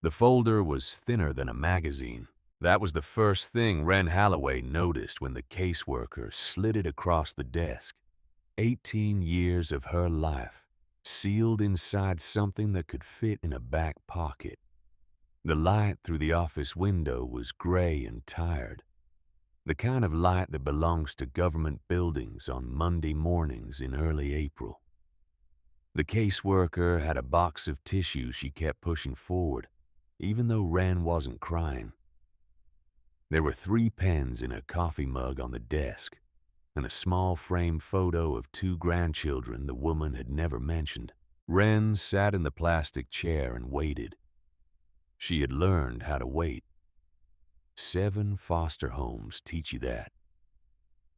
The folder was thinner than a magazine. That was the first thing Wren Holloway noticed when the caseworker slid it across the desk. 18 years of her life, sealed inside something that could fit in a back pocket. The light through the office window was gray and tired, the kind of light that belongs to government buildings on Monday mornings in early April. The caseworker had a box of tissue she kept pushing forward, even though Wren wasn't crying. There were 3 pens in a coffee mug on the desk, and a small framed photo of 2 grandchildren the woman had never mentioned. Wren sat in the plastic chair and waited. She had learned how to wait. 7 foster homes teach you that.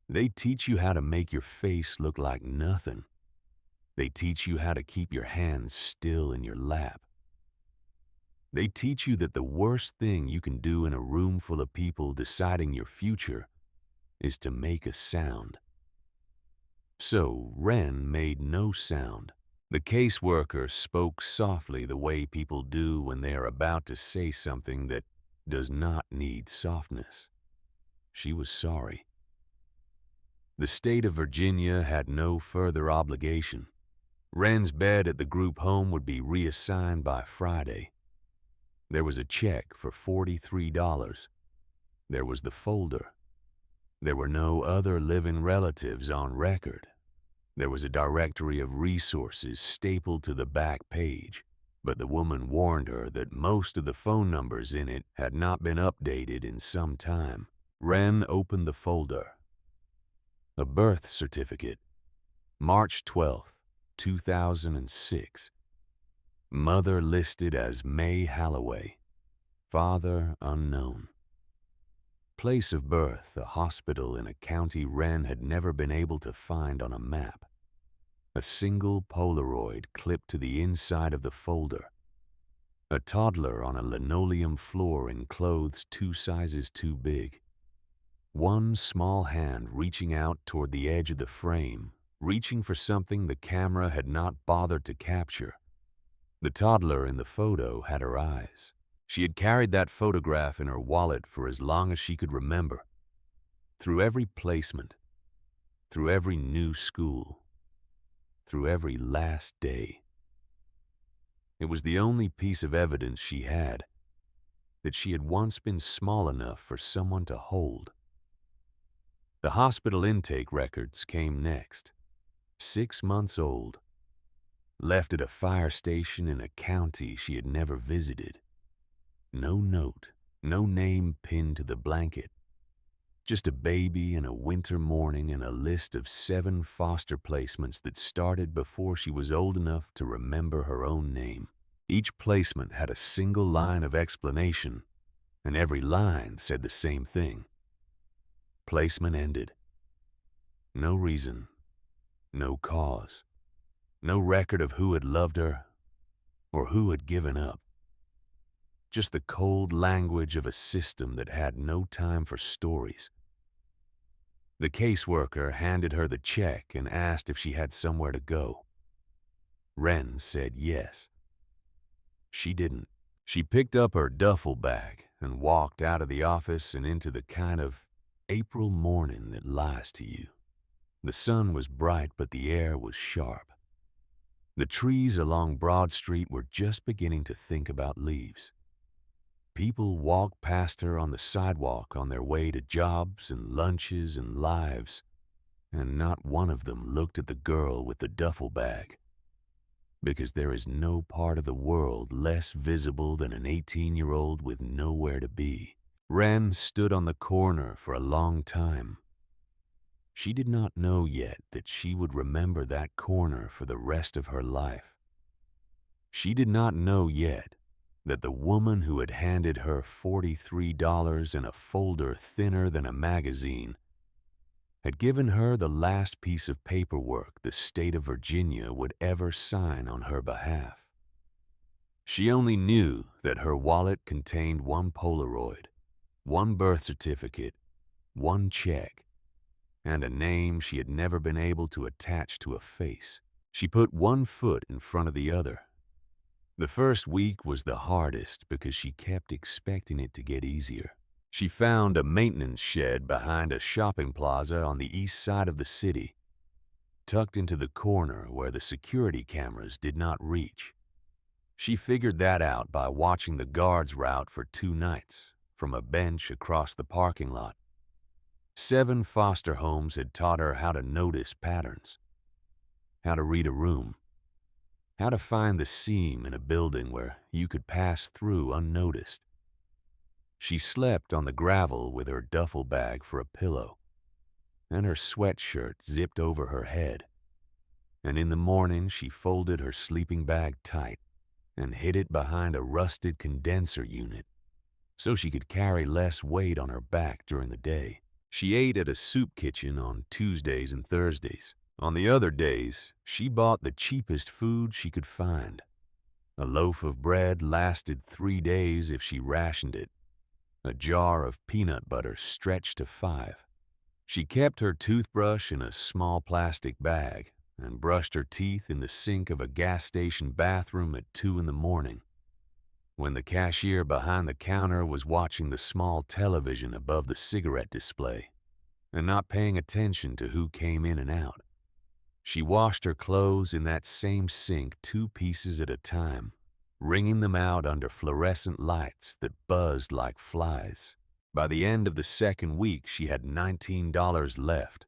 They teach you how to make your face look like nothing. They teach you how to keep your hands still in your lap. They teach you that the worst thing you can do in a room full of people deciding your future is to make a sound. So Wren made no sound. The caseworker spoke softly the way people do when they are about to say something that does not need softness. She was sorry. The state of Virginia had no further obligation. Wren's bed at the group home would be reassigned by Friday. There was a check for $43. There was the folder. There were no other living relatives on record. There was a directory of resources stapled to the back page, but the woman warned her that most of the phone numbers in it had not been updated in some time. Wren opened the folder. A birth certificate, March 12th, 2006. Mother listed as May Holloway. Father unknown. Place of birth, a hospital in a county Wren had never been able to find on a map. A single Polaroid clipped to the inside of the folder. A toddler on a linoleum floor in clothes 2 sizes too big. One small hand reaching out toward the edge of the frame, reaching for something the camera had not bothered to capture. The toddler in the photo had her eyes. She had carried that photograph in her wallet for as long as she could remember. Through every placement, through every new school, through every last day. It was the only piece of evidence she had that she had once been small enough for someone to hold. The hospital intake records came next. 6 months old. Left at a fire station in a county she had never visited. No note, no name pinned to the blanket. Just a baby in a winter morning and a list of 7 foster placements that started before she was old enough to remember her own name. Each placement had a single line of explanation, and every line said the same thing. Placement ended. No reason, no cause, no record of who had loved her or who had given up. Just the cold language of a system that had no time for stories. The caseworker handed her the check and asked if she had somewhere to go. Wren said yes. She didn't. She picked up her duffel bag and walked out of the office and into the kind of April morning that lies to you. The sun was bright, but the air was sharp. The trees along Broad Street were just beginning to think about leaves. People walked past her on the sidewalk on their way to jobs and lunches and lives, and not one of them looked at the girl with the duffel bag. Because there is no part of the world less visible than an 18-year-old with nowhere to be. Wren stood on the corner for a long time. She did not know yet that she would remember that corner for the rest of her life. She did not know yet that the woman who had handed her $43 in a folder thinner than a magazine had given her the last piece of paperwork the state of Virginia would ever sign on her behalf. She only knew that her wallet contained 1 Polaroid, 1 birth certificate, 1 check, and a name she had never been able to attach to a face. She put one foot in front of the other. The first week was the hardest because she kept expecting it to get easier. She found a maintenance shed behind a shopping plaza on the east side of the city, tucked into the corner where the security cameras did not reach. She figured that out by watching the guards route for 2 nights from a bench across the parking lot. 7 foster homes had taught her how to notice patterns, how to read a room, how to find the seam in a building where you could pass through unnoticed. She slept on the gravel with her duffel bag for a pillow and her sweatshirt zipped over her head. And in the morning, she folded her sleeping bag tight and hid it behind a rusted condenser unit so she could carry less weight on her back during the day. She ate at a soup kitchen on Tuesdays and Thursdays. On the other days, she bought the cheapest food she could find. A loaf of bread lasted 3 days if she rationed it. A jar of peanut butter stretched to 5. She kept her toothbrush in a small plastic bag and brushed her teeth in the sink of a gas station bathroom at 2 in the morning, when the cashier behind the counter was watching the small television above the cigarette display and not paying attention to who came in and out. She washed her clothes in that same sink 2 pieces at a time, wringing them out under fluorescent lights that buzzed like flies. By the end of the second week, she had $19 left.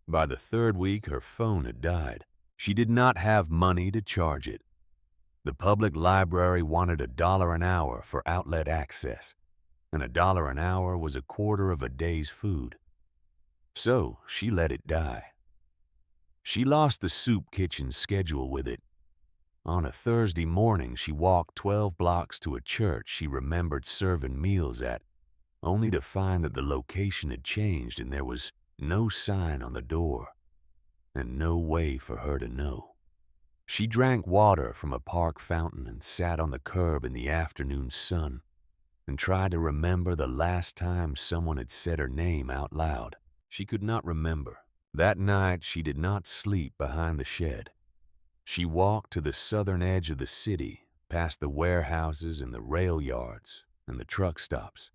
By the third week, her phone had died. She did not have money to charge it. The public library wanted $1 an hour for outlet access, and $1 an hour was a quarter of a day's food. So she let it die. She lost the soup kitchen schedule with it. On a Thursday morning, she walked 12 blocks to a church she remembered serving meals at, only to find that the location had changed and there was no sign on the door, and no way for her to know. She drank water from a park fountain and sat on the curb in the afternoon sun and tried to remember the last time someone had said her name out loud. She could not remember. That night, she did not sleep behind the shed. She walked to the southern edge of the city, past the warehouses and the rail yards and the truck stops,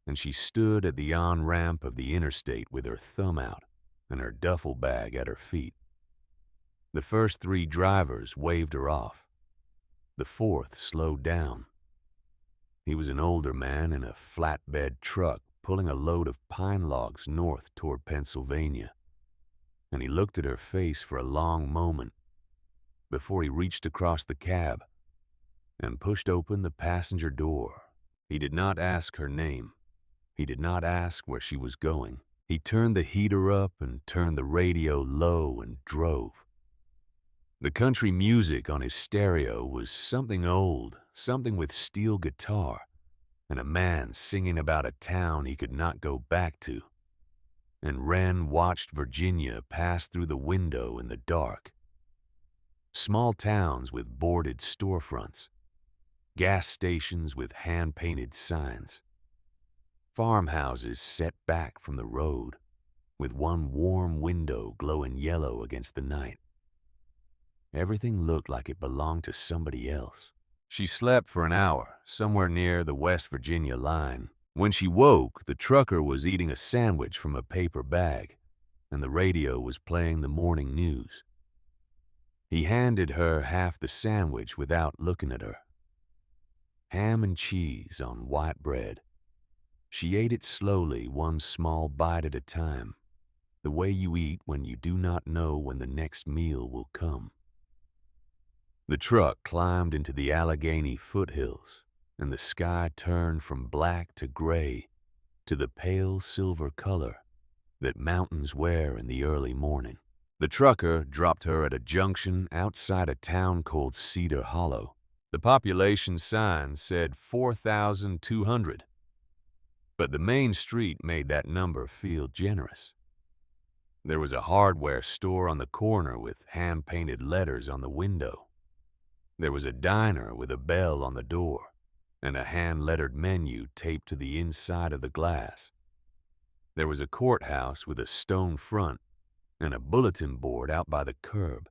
and she stood at the on-ramp of the interstate with her thumb out and her duffel bag at her feet. The first 3 drivers waved her off. The 4th slowed down. He was an older man in a flatbed truck pulling a load of pine logs north toward Pennsylvania, and he looked at her face for a long moment before he reached across the cab and pushed open the passenger door. He did not ask her name. He did not ask where she was going. He turned the heater up and turned the radio low and drove. The country music on his stereo was something old, something with steel guitar, and a man singing about a town he could not go back to. And Wren watched Virginia pass through the window in the dark. Small towns with boarded storefronts, gas stations with hand-painted signs, farmhouses set back from the road, with one warm window glowing yellow against the night. Everything looked like it belonged to somebody else. She slept for an hour, somewhere near the West Virginia line. When she woke, the trucker was eating a sandwich from a paper bag, and the radio was playing the morning news. He handed her half the sandwich without looking at her. Ham and cheese on white bread. She ate it slowly, one small bite at a time, the way you eat when you do not know when the next meal will come. The truck climbed into the Allegheny foothills, and the sky turned from black to gray to the pale silver color that mountains wear in the early morning. The trucker dropped her at a junction outside a town called Cedar Hollow. The population sign said 4,200, but the main street made that number feel generous. There was a hardware store on the corner with hand-painted letters on the window. There was a diner with a bell on the door and a hand-lettered menu taped to the inside of the glass. There was a courthouse with a stone front and a bulletin board out by the curb.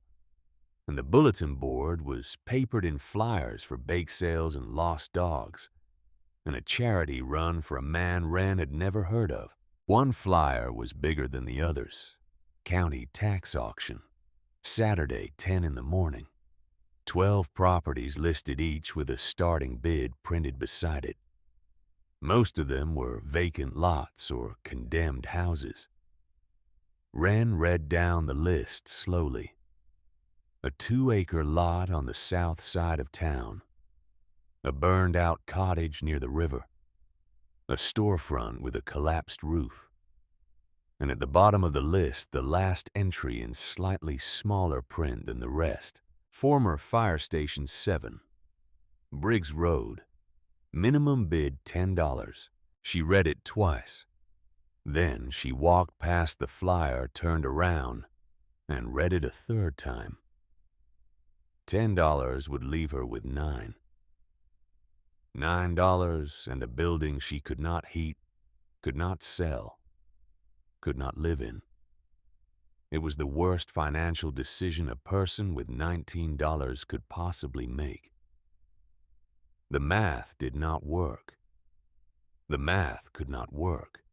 and the bulletin board was papered in flyers for bake sales and lost dogs, and a charity run for a man Wren had never heard of. One flyer was bigger than the others. County tax auction. Saturday, 10 in the morning. 12 properties listed, each with a starting bid printed beside it. Most of them were vacant lots or condemned houses. Wren read down the list slowly. A 2-acre lot on the south side of town. A burned-out cottage near the river. A storefront with a collapsed roof. And at the bottom of the list, the last entry in slightly smaller print than the rest. Former Fire Station 7. Briggs Road. Minimum bid $10. She read it twice. Then she walked past the flyer, turned around, and read it a third time. $10 would leave her with $9. $9 and a building she could not heat, could not sell, could not live in. It was the worst financial decision a person with $19 could possibly make. The math did not work. The math could not work.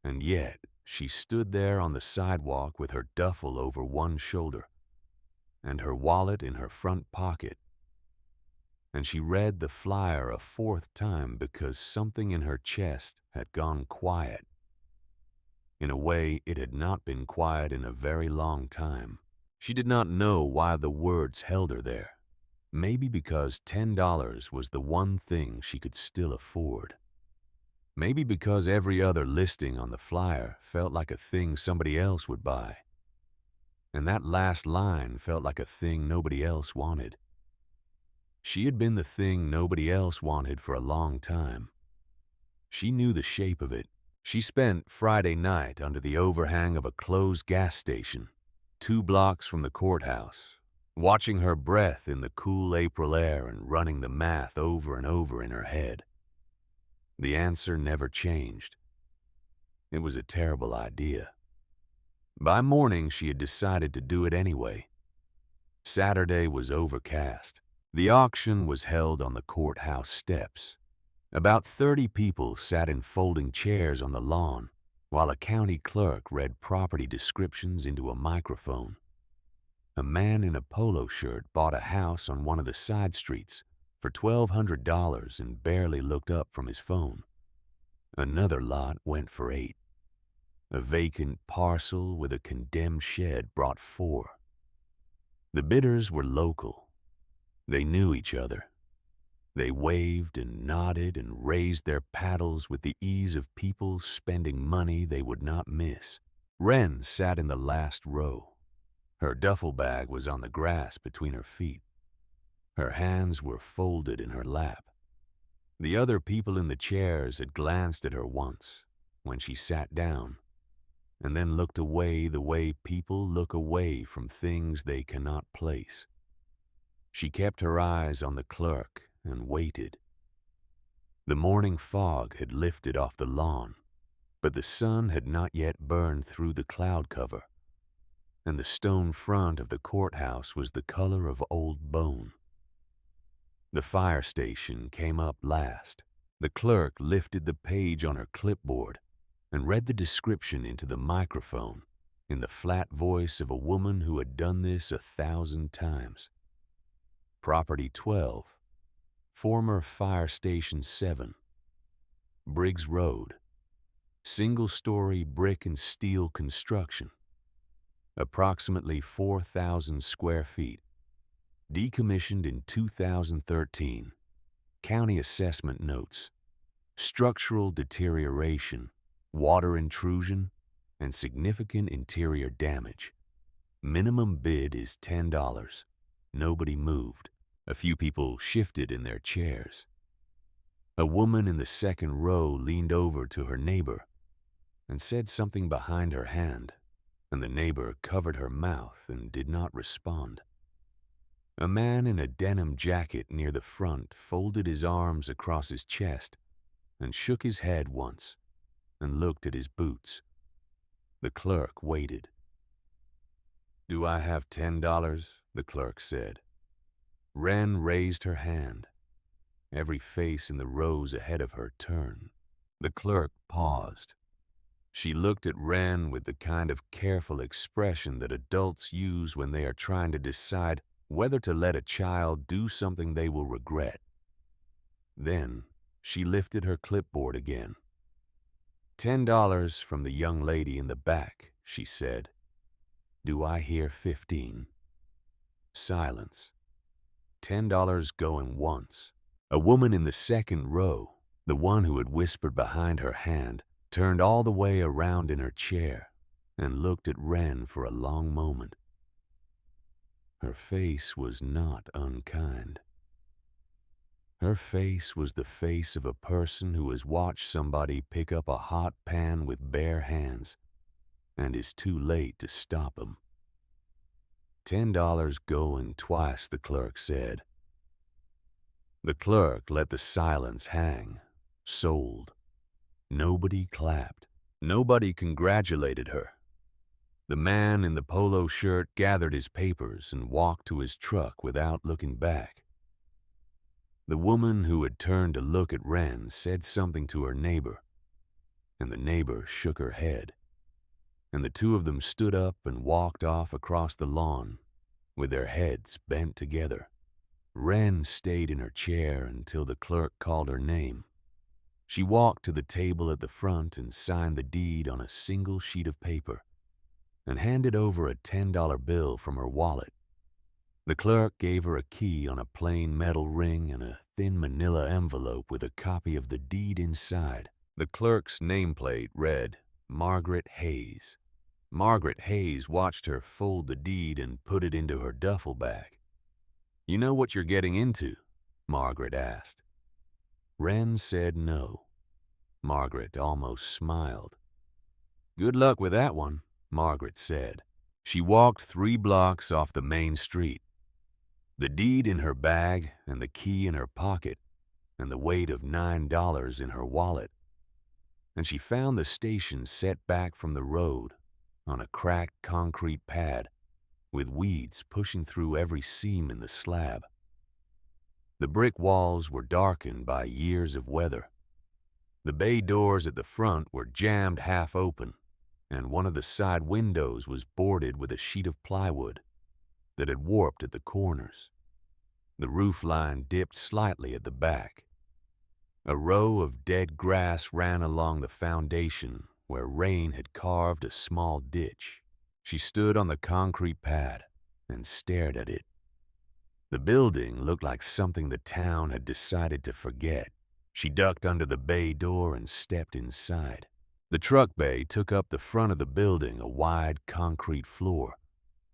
And yet, she stood there on the sidewalk with her duffel over one shoulder and her wallet in her front pocket. And she read the flyer a fourth time because something in her chest had gone quiet. In a way, it had not been quiet in a very long time. She did not know why the words held her there. Maybe because $10 was the one thing she could still afford. Maybe because every other listing on the flyer felt like a thing somebody else would buy. And that last line felt like a thing nobody else wanted. She had been the thing nobody else wanted for a long time. She knew the shape of it. She spent Friday night under the overhang of a closed gas station, 2 blocks from the courthouse, watching her breath in the cool April air and running the math over and over in her head. The answer never changed. It was a terrible idea. By morning, she had decided to do it anyway. Saturday was overcast. The auction was held on the courthouse steps. About 30 people sat in folding chairs on the lawn, while a county clerk read property descriptions into a microphone. A man in a polo shirt bought a house on one of the side streets for $1,200 and barely looked up from his phone. Another lot went for $8. A vacant parcel with a condemned shed brought $4. The bidders were local. They knew each other. They waved and nodded and raised their paddles with the ease of people spending money they would not miss. Wren sat in the last row. Her duffel bag was on the grass between her feet. Her hands were folded in her lap. The other people in the chairs had glanced at her once, when she sat down, and then looked away the way people look away from things they cannot place. She kept her eyes on the clerk and waited. The morning fog had lifted off the lawn, but the sun had not yet burned through the cloud cover, and the stone front of the courthouse was the color of old bone. The fire station came up last. The clerk lifted the page on her clipboard and read the description into the microphone in the flat voice of a woman who had done this 1,000 times. Property 12. Former Fire Station 7. Briggs Road. Single-story brick and steel construction. Approximately 4,000 square feet. Decommissioned in 2013. County assessment notes. Structural deterioration, water intrusion, and significant interior damage. Minimum bid is $10. Nobody moved. A few people shifted in their chairs. A woman in the second row leaned over to her neighbor and said something behind her hand, and the neighbor covered her mouth and did not respond. A man in a denim jacket near the front folded his arms across his chest and shook his head once and looked at his boots. The clerk waited. "Do I have $10?" the clerk said. Wren raised her hand. Every face in the rows ahead of her turned. The clerk paused. She looked at Wren with the kind of careful expression that adults use when they are trying to decide whether to let a child do something they will regret. Then she lifted her clipboard again. $10 from the young lady in the back, she said. Do I hear 15? Silence. $10 going once. A woman in the second row, the one who had whispered behind her hand, turned all the way around in her chair and looked at Wren for a long moment. Her face was not unkind. Her face was the face of a person who has watched somebody pick up a hot pan with bare hands and is too late to stop him. $10 going twice, the clerk said. The clerk let the silence hang. Sold. Nobody clapped. Nobody congratulated her. The man in the polo shirt gathered his papers and walked to his truck without looking back. The woman who had turned to look at Wren said something to her neighbor, and the neighbor shook her head, and the two of them stood up and walked off across the lawn with their heads bent together. Wren stayed in her chair until the clerk called her name. She walked to the table at the front and signed the deed on a single sheet of paper and handed over a $10 bill from her wallet. The clerk gave her a key on a plain metal ring and a thin manila envelope with a copy of the deed inside. The clerk's nameplate read, Margaret Hayes. Margaret Hayes watched her fold the deed and put it into her duffel bag. "You know what you're getting into?" Margaret asked. Wren said no. Margaret almost smiled. "Good luck with that one," Margaret said. She walked 3 blocks off the main street. The deed in her bag and the key in her pocket and the weight of $9 in her wallet. And she found the station set back from the road on a cracked concrete pad with weeds pushing through every seam in the slab. The brick walls were darkened by years of weather. The bay doors at the front were jammed half open, and one of the side windows was boarded with a sheet of plywood that had warped at the corners. The roof line dipped slightly at the back. A row of dead grass ran along the foundation where rain had carved a small ditch. She stood on the concrete pad and stared at it. The building looked like something the town had decided to forget. She ducked under the bay door and stepped inside. The truck bay took up the front of the building, a wide concrete floor,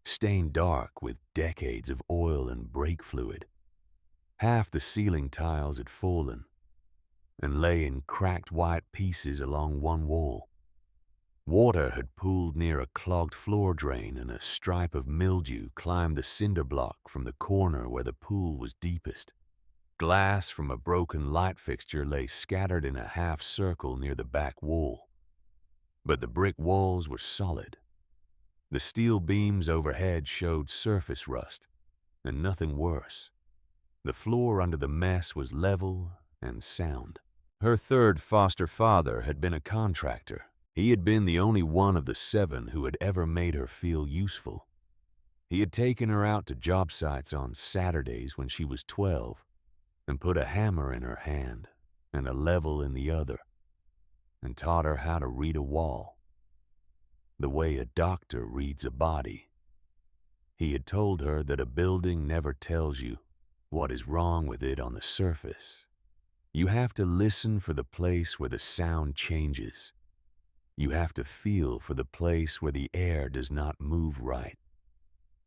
stained dark with decades of oil and brake fluid. Half the ceiling tiles had fallen and lay in cracked white pieces along one wall. Water had pooled near a clogged floor drain, and a stripe of mildew climbed the cinder block from the corner where the pool was deepest. Glass from a broken light fixture lay scattered in a half circle near the back wall. But the brick walls were solid. The steel beams overhead showed surface rust, and nothing worse. The floor under the mess was level and sound. Her third foster father had been a contractor. He had been the only one of the 7 who had ever made her feel useful. He had taken her out to job sites on Saturdays when she was 12 and put a hammer in her hand and a level in the other and taught her how to read a wall, the way a doctor reads a body. He had told her that a building never tells you what is wrong with it on the surface. You have to listen for the place where the sound changes. You have to feel for the place where the air does not move right.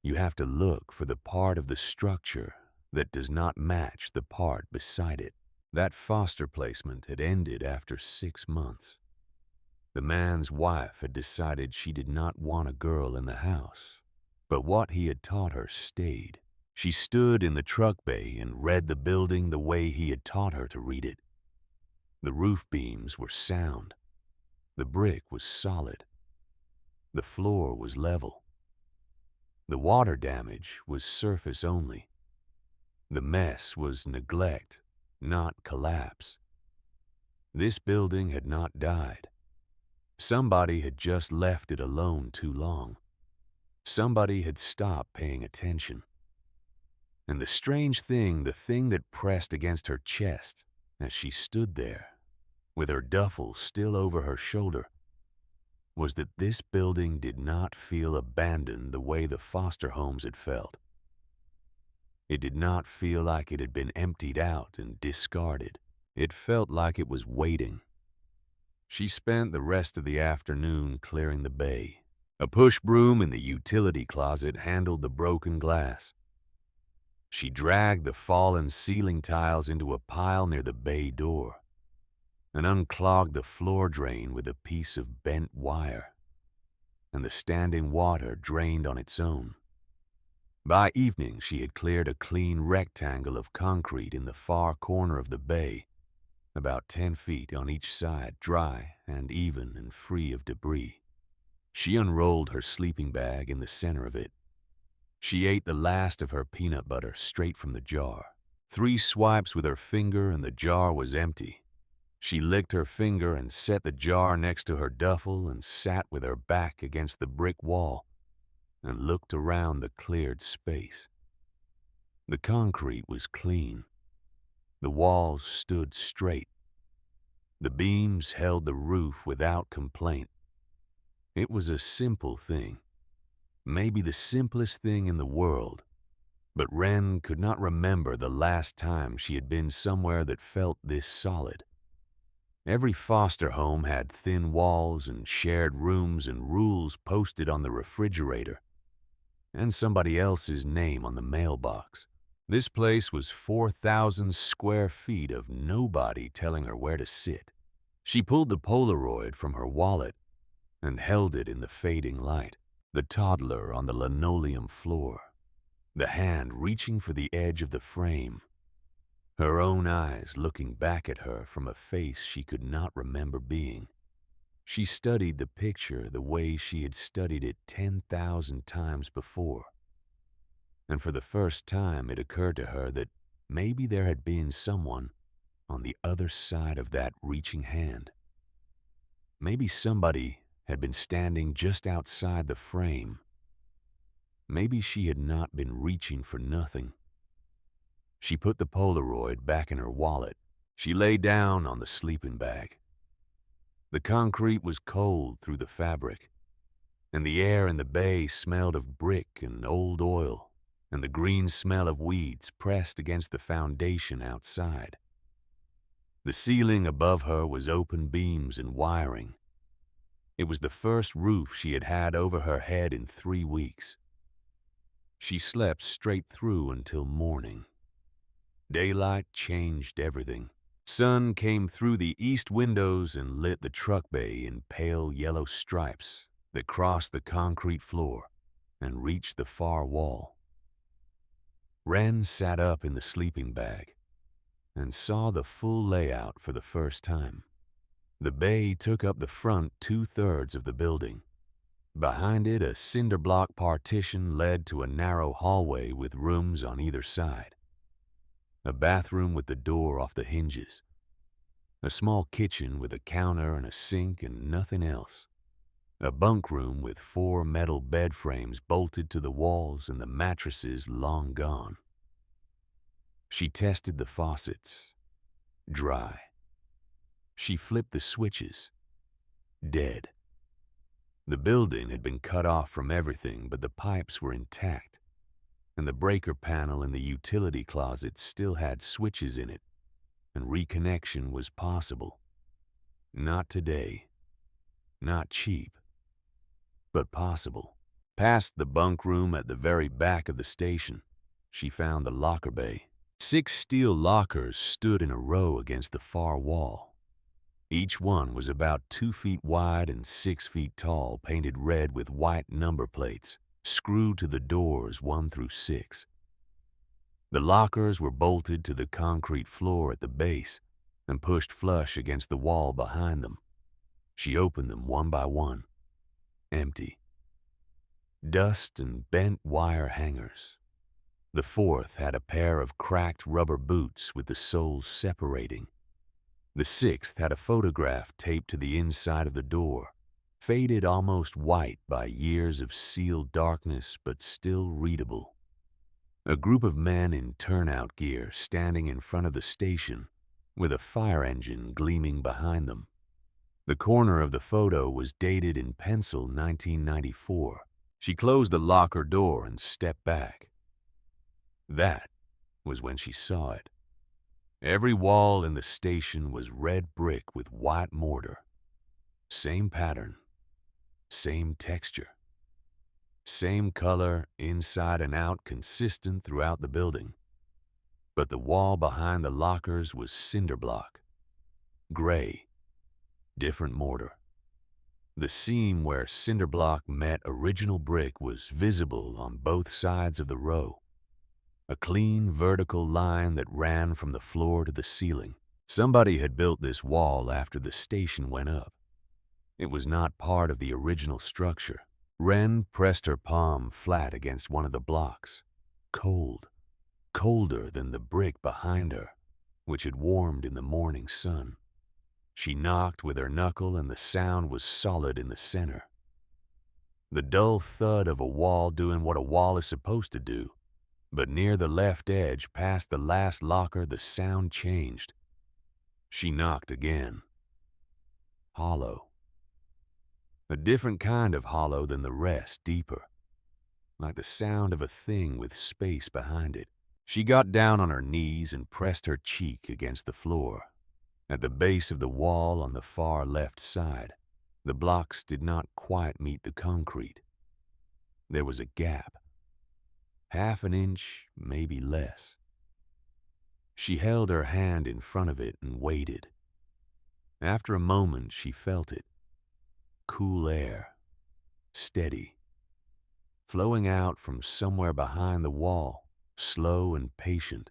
You have to look for the part of the structure that does not match the part beside it. That foster placement had ended after 6 months. The man's wife had decided she did not want a girl in the house, but what he had taught her stayed. She stood in the truck bay and read the building the way he had taught her to read it. The roof beams were sound. The brick was solid. The floor was level. The water damage was surface only. The mess was neglect, not collapse. This building had not died. Somebody had just left it alone too long. Somebody had stopped paying attention. And the strange thing, the thing that pressed against her chest as she stood there, with her duffel still over her shoulder, was that this building did not feel abandoned the way the foster homes had felt. It did not feel like it had been emptied out and discarded. It felt like it was waiting. She spent the rest of the afternoon clearing the bay. A push broom in the utility closet handled the broken glass. She dragged the fallen ceiling tiles into a pile near the bay door and unclogged the floor drain with a piece of bent wire, and the standing water drained on its own. By evening, she had cleared a clean rectangle of concrete in the far corner of the bay, about 10 feet on each side, dry and even and free of debris. She unrolled her sleeping bag in the center of it. She ate the last of her peanut butter straight from the jar. 3 swipes with her finger and the jar was empty. She licked her finger and set the jar next to her duffel and sat with her back against the brick wall and looked around the cleared space. The concrete was clean. The walls stood straight. The beams held the roof without complaint. It was a simple thing, maybe the simplest thing in the world, but Wren could not remember the last time she had been somewhere that felt this solid. Every foster home had thin walls and shared rooms and rules posted on the refrigerator, and somebody else's name on the mailbox. This place was 4,000 square feet of nobody telling her where to sit. She pulled the Polaroid from her wallet and held it in the fading light. The toddler on the linoleum floor, the hand reaching for the edge of the frame, her own eyes looking back at her from a face she could not remember being. She studied the picture the way she had studied it 10,000 times before. And for the first time it occurred to her that maybe there had been someone on the other side of that reaching hand. Maybe somebody had been standing just outside the frame. Maybe she had not been reaching for nothing. She put the Polaroid back in her wallet. She lay down on the sleeping bag. The concrete was cold through the fabric, and the air in the bay smelled of brick and old oil, and the green smell of weeds pressed against the foundation outside. The ceiling above her was open beams and wiring. It was the first roof she had had over her head in 3 weeks. She slept straight through until morning. Daylight changed everything. Sun came through the east windows and lit the truck bay in pale yellow stripes that crossed the concrete floor and reached the far wall. Wren sat up in the sleeping bag and saw the full layout for the first time. The bay took up the front 2/3 of the building. Behind it, a cinder block partition led to a narrow hallway with rooms on either side. A bathroom with the door off the hinges. A small kitchen with a counter and a sink and nothing else. A bunk room with 4 metal bed frames bolted to the walls and the mattresses long gone. She tested the faucets. Dry. She flipped the switches. Dead. The building had been cut off from everything, but the pipes were intact, and the breaker panel in the utility closet still had switches in it, and reconnection was possible. Not today. Not cheap. But possible. Past the bunk room at the very back of the station, she found the locker bay. 6 steel lockers stood in a row against the far wall. Each one was about 2 feet wide and 6 feet tall, painted red with white number plates, screwed to the doors 1 through 6. The lockers were bolted to the concrete floor at the base and pushed flush against the wall behind them. She opened them one by one. Empty. dust and bent wire hangers. The fourth had a pair of cracked rubber boots with the soles separating. The sixth had a photograph taped to the inside of the door, faded almost white by years of sealed darkness but still readable. A group of men in turnout gear standing in front of the station with a fire engine gleaming behind them. The corner of the photo was dated in pencil 1994. She closed the locker door and stepped back. That was when she saw it. Every wall in the station was red brick with white mortar. Same pattern, same texture, same color inside and out, consistent throughout the building. But the wall behind the lockers was cinder block, gray, different mortar. The seam where cinder block met original brick was visible on both sides of the row. A clean vertical line that ran from the floor to the ceiling. Somebody had built this wall after the station went up. It was not part of the original structure. Wren pressed her palm flat against one of the blocks. Cold, colder than the brick behind her, which had warmed in the morning sun. She knocked with her knuckle and the sound was solid in the center. The dull thud of a wall doing what a wall is supposed to do. But near the left edge, past the last locker, the sound changed. She knocked again. Hollow. A different kind of hollow than the rest, deeper. Like the sound of a thing with space behind it. She got down on her knees and pressed her cheek against the floor. At the base of the wall on the far left side, the blocks did not quite meet the concrete. There was a gap. Half an inch, maybe less. She held her hand in front of it and waited. After a moment, she felt it. Cool air, steady, flowing out from somewhere behind the wall, slow and patient,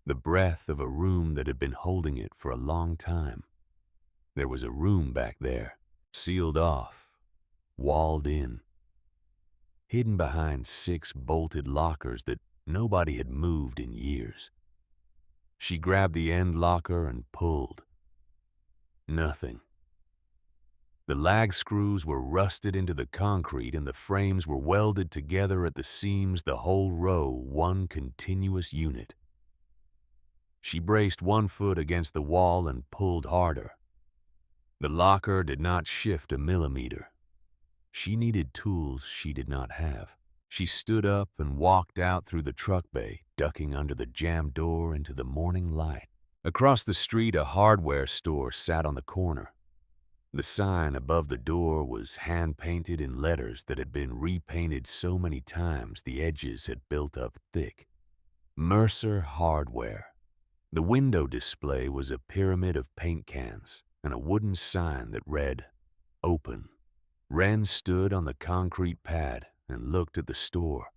the breath of a room that had been holding it for a long time. There was a room back there, sealed off, walled in, hidden behind 6 bolted lockers that nobody had moved in years. She grabbed the end locker and pulled. Nothing. The lag screws were rusted into the concrete and the frames were welded together at the seams, the whole row, one continuous unit. She braced one foot against the wall and pulled harder. The locker did not shift a millimeter. She needed tools she did not have. She stood up and walked out through the truck bay, ducking under the jammed door into the morning light. Across the street, a hardware store sat on the corner. The sign above the door was hand-painted in letters that had been repainted so many times the edges had built up thick. Mercer Hardware. The window display was a pyramid of paint cans and a wooden sign that read, "Open." Wren stood on the concrete pad and looked at the store,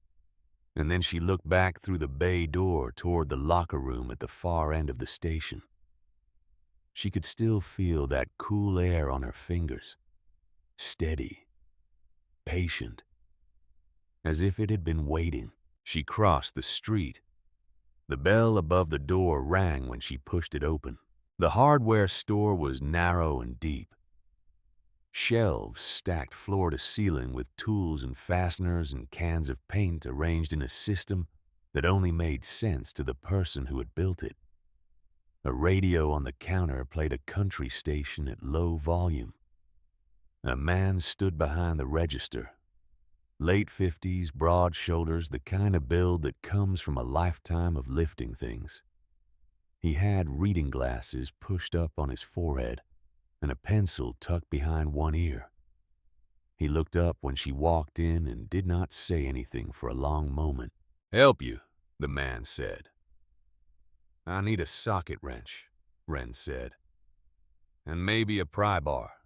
and then she looked back through the bay door toward the locker room at the far end of the station. She could still feel that cool air on her fingers, steady, patient, as if it had been waiting. She crossed the street. The bell above the door rang when she pushed it open. The hardware store was narrow and deep. Shelves stacked floor to ceiling with tools and fasteners and cans of paint arranged in a system that only made sense to the person who had built it. A radio on the counter played a country station at low volume. A man stood behind the register. Late 50s, broad shoulders, the kind of build that comes from a lifetime of lifting things. He had reading glasses pushed up on his forehead and a pencil tucked behind one ear. He looked up when she walked in and did not say anything for a long moment. "Help you," the man said. "I need a socket wrench," Wren said, "and maybe a pry bar."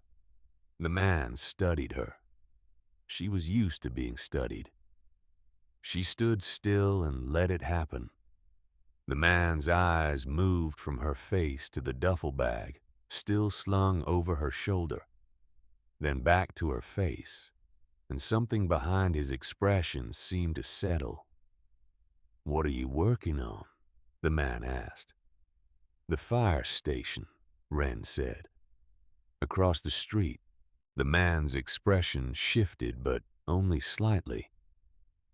The man studied her. She was used to being studied. She stood still and let it happen. The man's eyes moved from her face to the duffel bag, still slung over her shoulder, then back to her face, and something behind his expression seemed to settle. "What are you working on?" the man asked. "The fire station," Wren said. "Across the street." The man's expression shifted, but only slightly,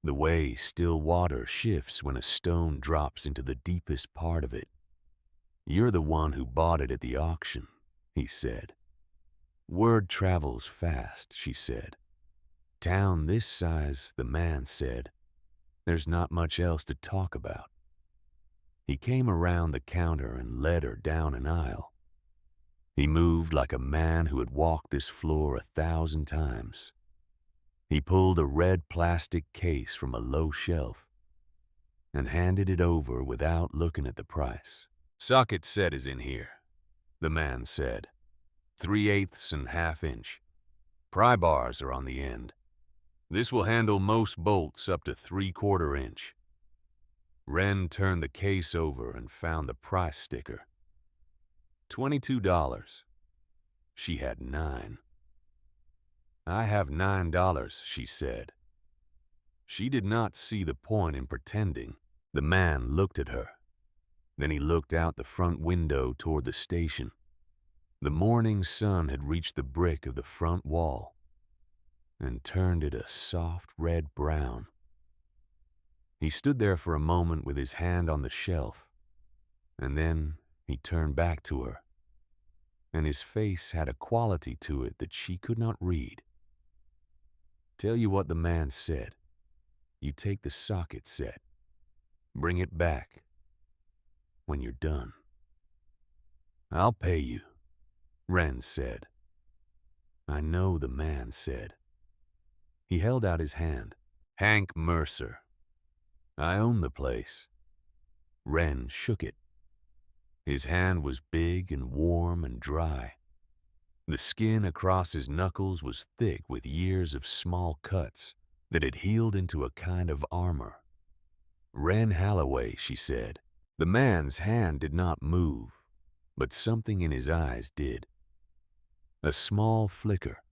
the way still water shifts when a stone drops into the deepest part of it. "You're the one who bought it at the auction," he said. "Word travels fast," she said. "Town this size," the man said. "There's not much else to talk about." He came around the counter and led her down an aisle. He moved like a man who had walked this floor 1,000 times. He pulled a red plastic case from a low shelf and handed it over without looking at the price. "Socket set is in here," the man said. 3/8 and 1/2 inch. Pry bars are on the end. This will handle most bolts up to 3/4 inch. Wren turned the case over and found the price sticker. $22. She had 9. "I have $9, she said. She did not see the point in pretending. The man looked at her. Then he looked out the front window toward the station. The morning sun had reached the brick of the front wall and turned it a soft red brown. He stood there for a moment with his hand on the shelf, and then he turned back to her, and his face had a quality to it that she could not read. "Tell you what the man said. You take the socket set. Bring it back when you're done." "I'll pay you," Wren said. "I know," the man said. He held out his hand. "Hank Mercer. I own the place." Wren shook it. His hand was big and warm and dry. The skin across his knuckles was thick with years of small cuts that had healed into a kind of armor. "Wren Halloway," she said. The man's hand did not move, but something in his eyes did. A small flicker,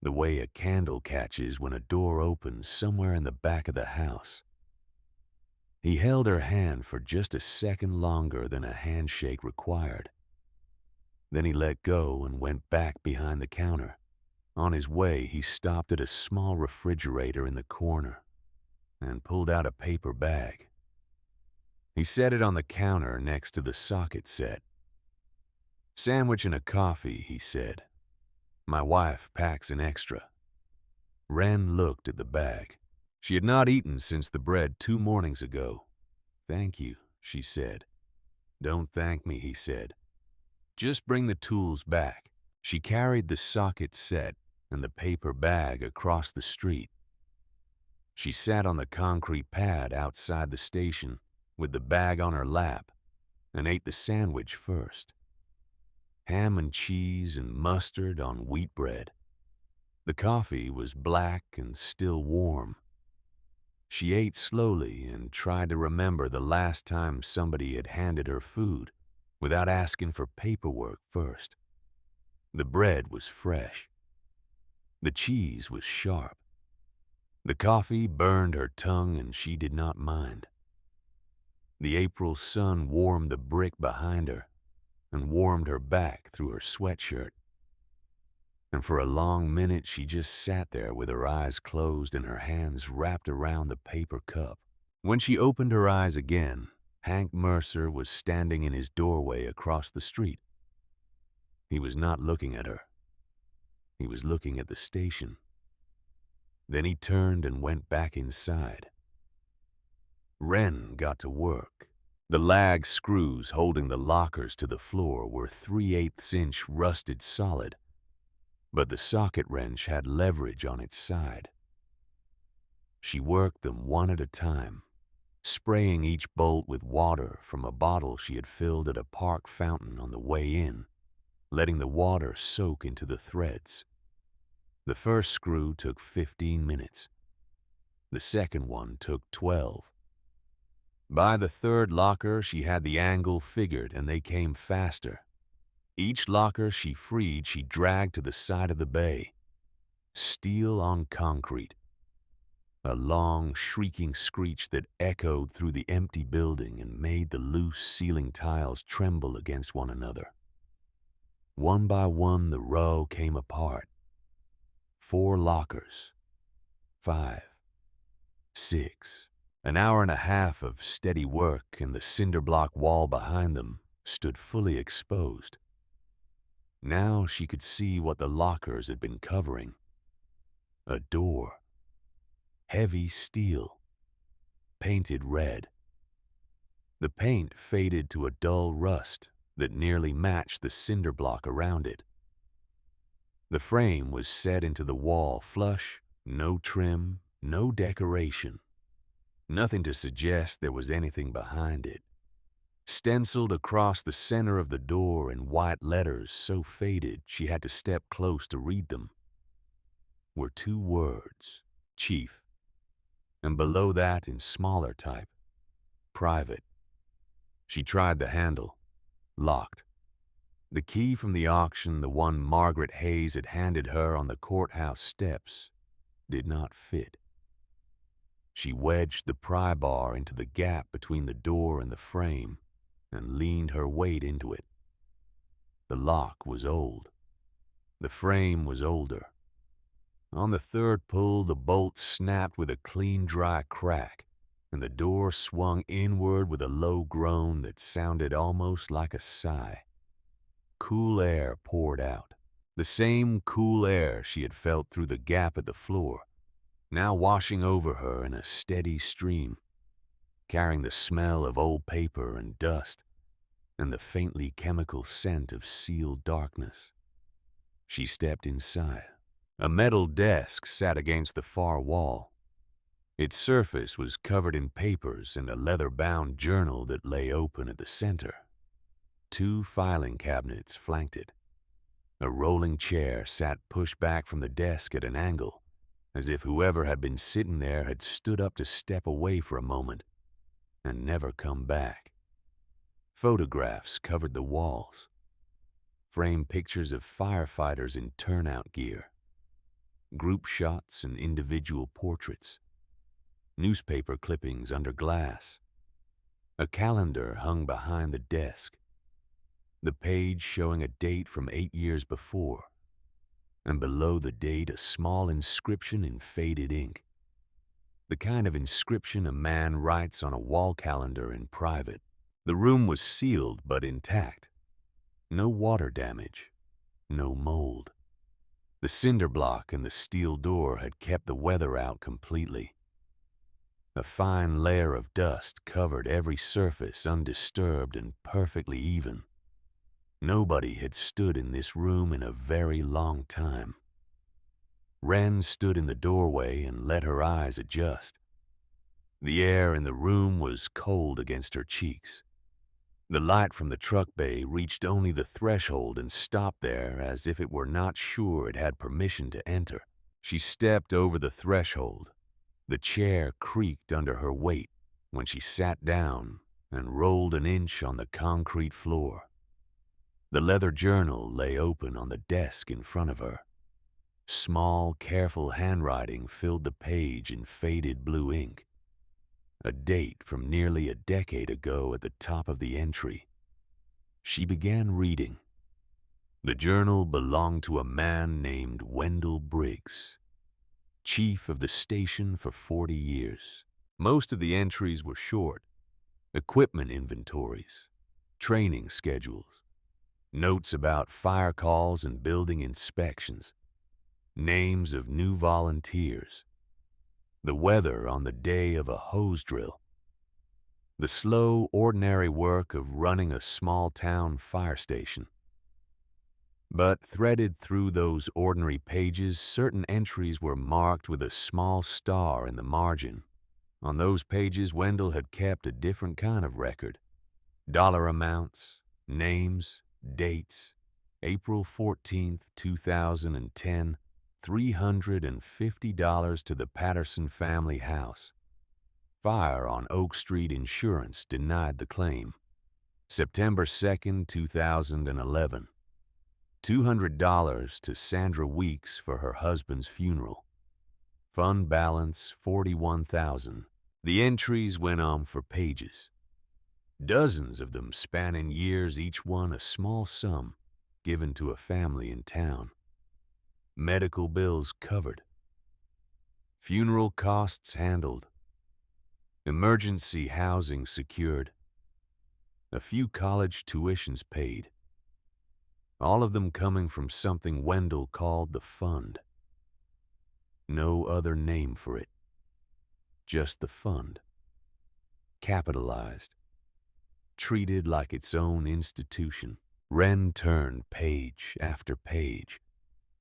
the way a candle catches when a door opens somewhere in the back of the house. He held her hand for just a second longer than a handshake required. Then he let go and went back behind the counter. On his way, he stopped at a small refrigerator in the corner and pulled out a paper bag. He set it on the counter next to the socket set. "Sandwich and a coffee," he said. "My wife packs an extra." Wren looked at the bag. She had not eaten since the bread 2 mornings ago. "Thank you," she said. "Don't thank me," he said. "Just bring the tools back." She carried the socket set and the paper bag across the street. She sat on the concrete pad outside the station with the bag on her lap and ate the sandwich first. Ham and cheese and mustard on wheat bread. The coffee was black and still warm. She ate slowly and tried to remember the last time somebody had handed her food without asking for paperwork first. The bread was fresh. The cheese was sharp. The coffee burned her tongue and she did not mind. The April sun warmed the brick behind her and warmed her back through her sweatshirt. And for a long minute she just sat there with her eyes closed and her hands wrapped around the paper cup. When she opened her eyes again, Hank Mercer was standing in his doorway across the street. He was not looking at her. He was looking at the station. Then he turned and went back inside. Wren got to work. The lag screws holding the lockers to the floor were 3/8 inch rusted solid, but the socket wrench had leverage on its side. She worked them one at a time, spraying each bolt with water from a bottle she had filled at a park fountain on the way in, letting the water soak into the threads. The first screw took 15 minutes. The second one took 12. By the third locker, she had the angle figured and they came faster. Each locker she freed, she dragged to the side of the bay. Steel on concrete. A long, shrieking screech that echoed through the empty building and made the loose ceiling tiles tremble against one another. One by one, the row came apart. 4 lockers. 5. 6. An hour and a half of steady work, and the cinder block wall behind them stood fully exposed. Now she could see what the lockers had been covering. A door. Heavy steel. Painted red. The paint faded to a dull rust that nearly matched the cinder block around it. The frame was set into the wall flush, no trim, no decoration. Nothing to suggest there was anything behind it. Stenciled across the center of the door in white letters so faded she had to step close to read them were 2 words, Chief, and below that in smaller type, Private. She tried the handle. Locked. The key from the auction, the one Margaret Hayes had handed her on the courthouse steps, did not fit. She wedged the pry bar into the gap between the door and the frame and leaned her weight into it. The lock was old. The frame was older. On the 3rd pull, the bolt snapped with a clean, dry crack, and the door swung inward with a low groan that sounded almost like a sigh. Cool air poured out. The same cool air she had felt through the gap at the floor, now washing over her in a steady stream, carrying the smell of old paper and dust, and the faintly chemical scent of sealed darkness. She stepped inside. A metal desk sat against the far wall. Its surface was covered in papers and a leather-bound journal that lay open at the center. 2 filing cabinets flanked it. A rolling chair sat pushed back from the desk at an angle, as if whoever had been sitting there had stood up to step away for a moment and never come back. Photographs covered the walls. Framed pictures of firefighters in turnout gear. Group shots and individual portraits. Newspaper clippings under glass. A calendar hung behind the desk. The page showing a date from 8 years before, and below the date a small inscription in faded ink. The kind of inscription a man writes on a wall calendar in private. The room was sealed but intact. No water damage, no mold. The cinder block and the steel door had kept the weather out completely. A fine layer of dust covered every surface undisturbed and perfectly even. Nobody had stood in this room in a very long time. Wren stood in the doorway and let her eyes adjust. The air in the room was cold against her cheeks. The light from the truck bay reached only the threshold and stopped there as if it were not sure it had permission to enter. She stepped over the threshold. The chair creaked under her weight when she sat down and rolled an inch on the concrete floor. The leather journal lay open on the desk in front of her. Small, careful handwriting filled the page in faded blue ink. A date from nearly a decade ago at the top of the entry. She began reading. The journal belonged to a man named Wendell Briggs, chief of the station for 40 years. Most of the entries were short. Equipment inventories, training schedules, notes about fire calls and building inspections, names of new volunteers, the weather on the day of a hose drill, the slow, ordinary work of running a small-town fire station. But threaded through those ordinary pages, certain entries were marked with a small star in the margin. On those pages, Wendell had kept a different kind of record. Dollar amounts, names, dates. April 14th, 2010, $350 to the Patterson family house. Fire on Oak Street Insurance denied the claim. September 2nd, 2011. $200 to Sandra Weeks for her husband's funeral. Fund balance $41,000. The entries went on for pages, dozens of them spanning years, each one a small sum given to a family in town. Medical bills covered, funeral costs handled, emergency housing secured, a few college tuitions paid, all of them coming from something Wendell called the fund. No other name for it, just the fund. Capitalized, treated like its own institution. Wren turned page after page.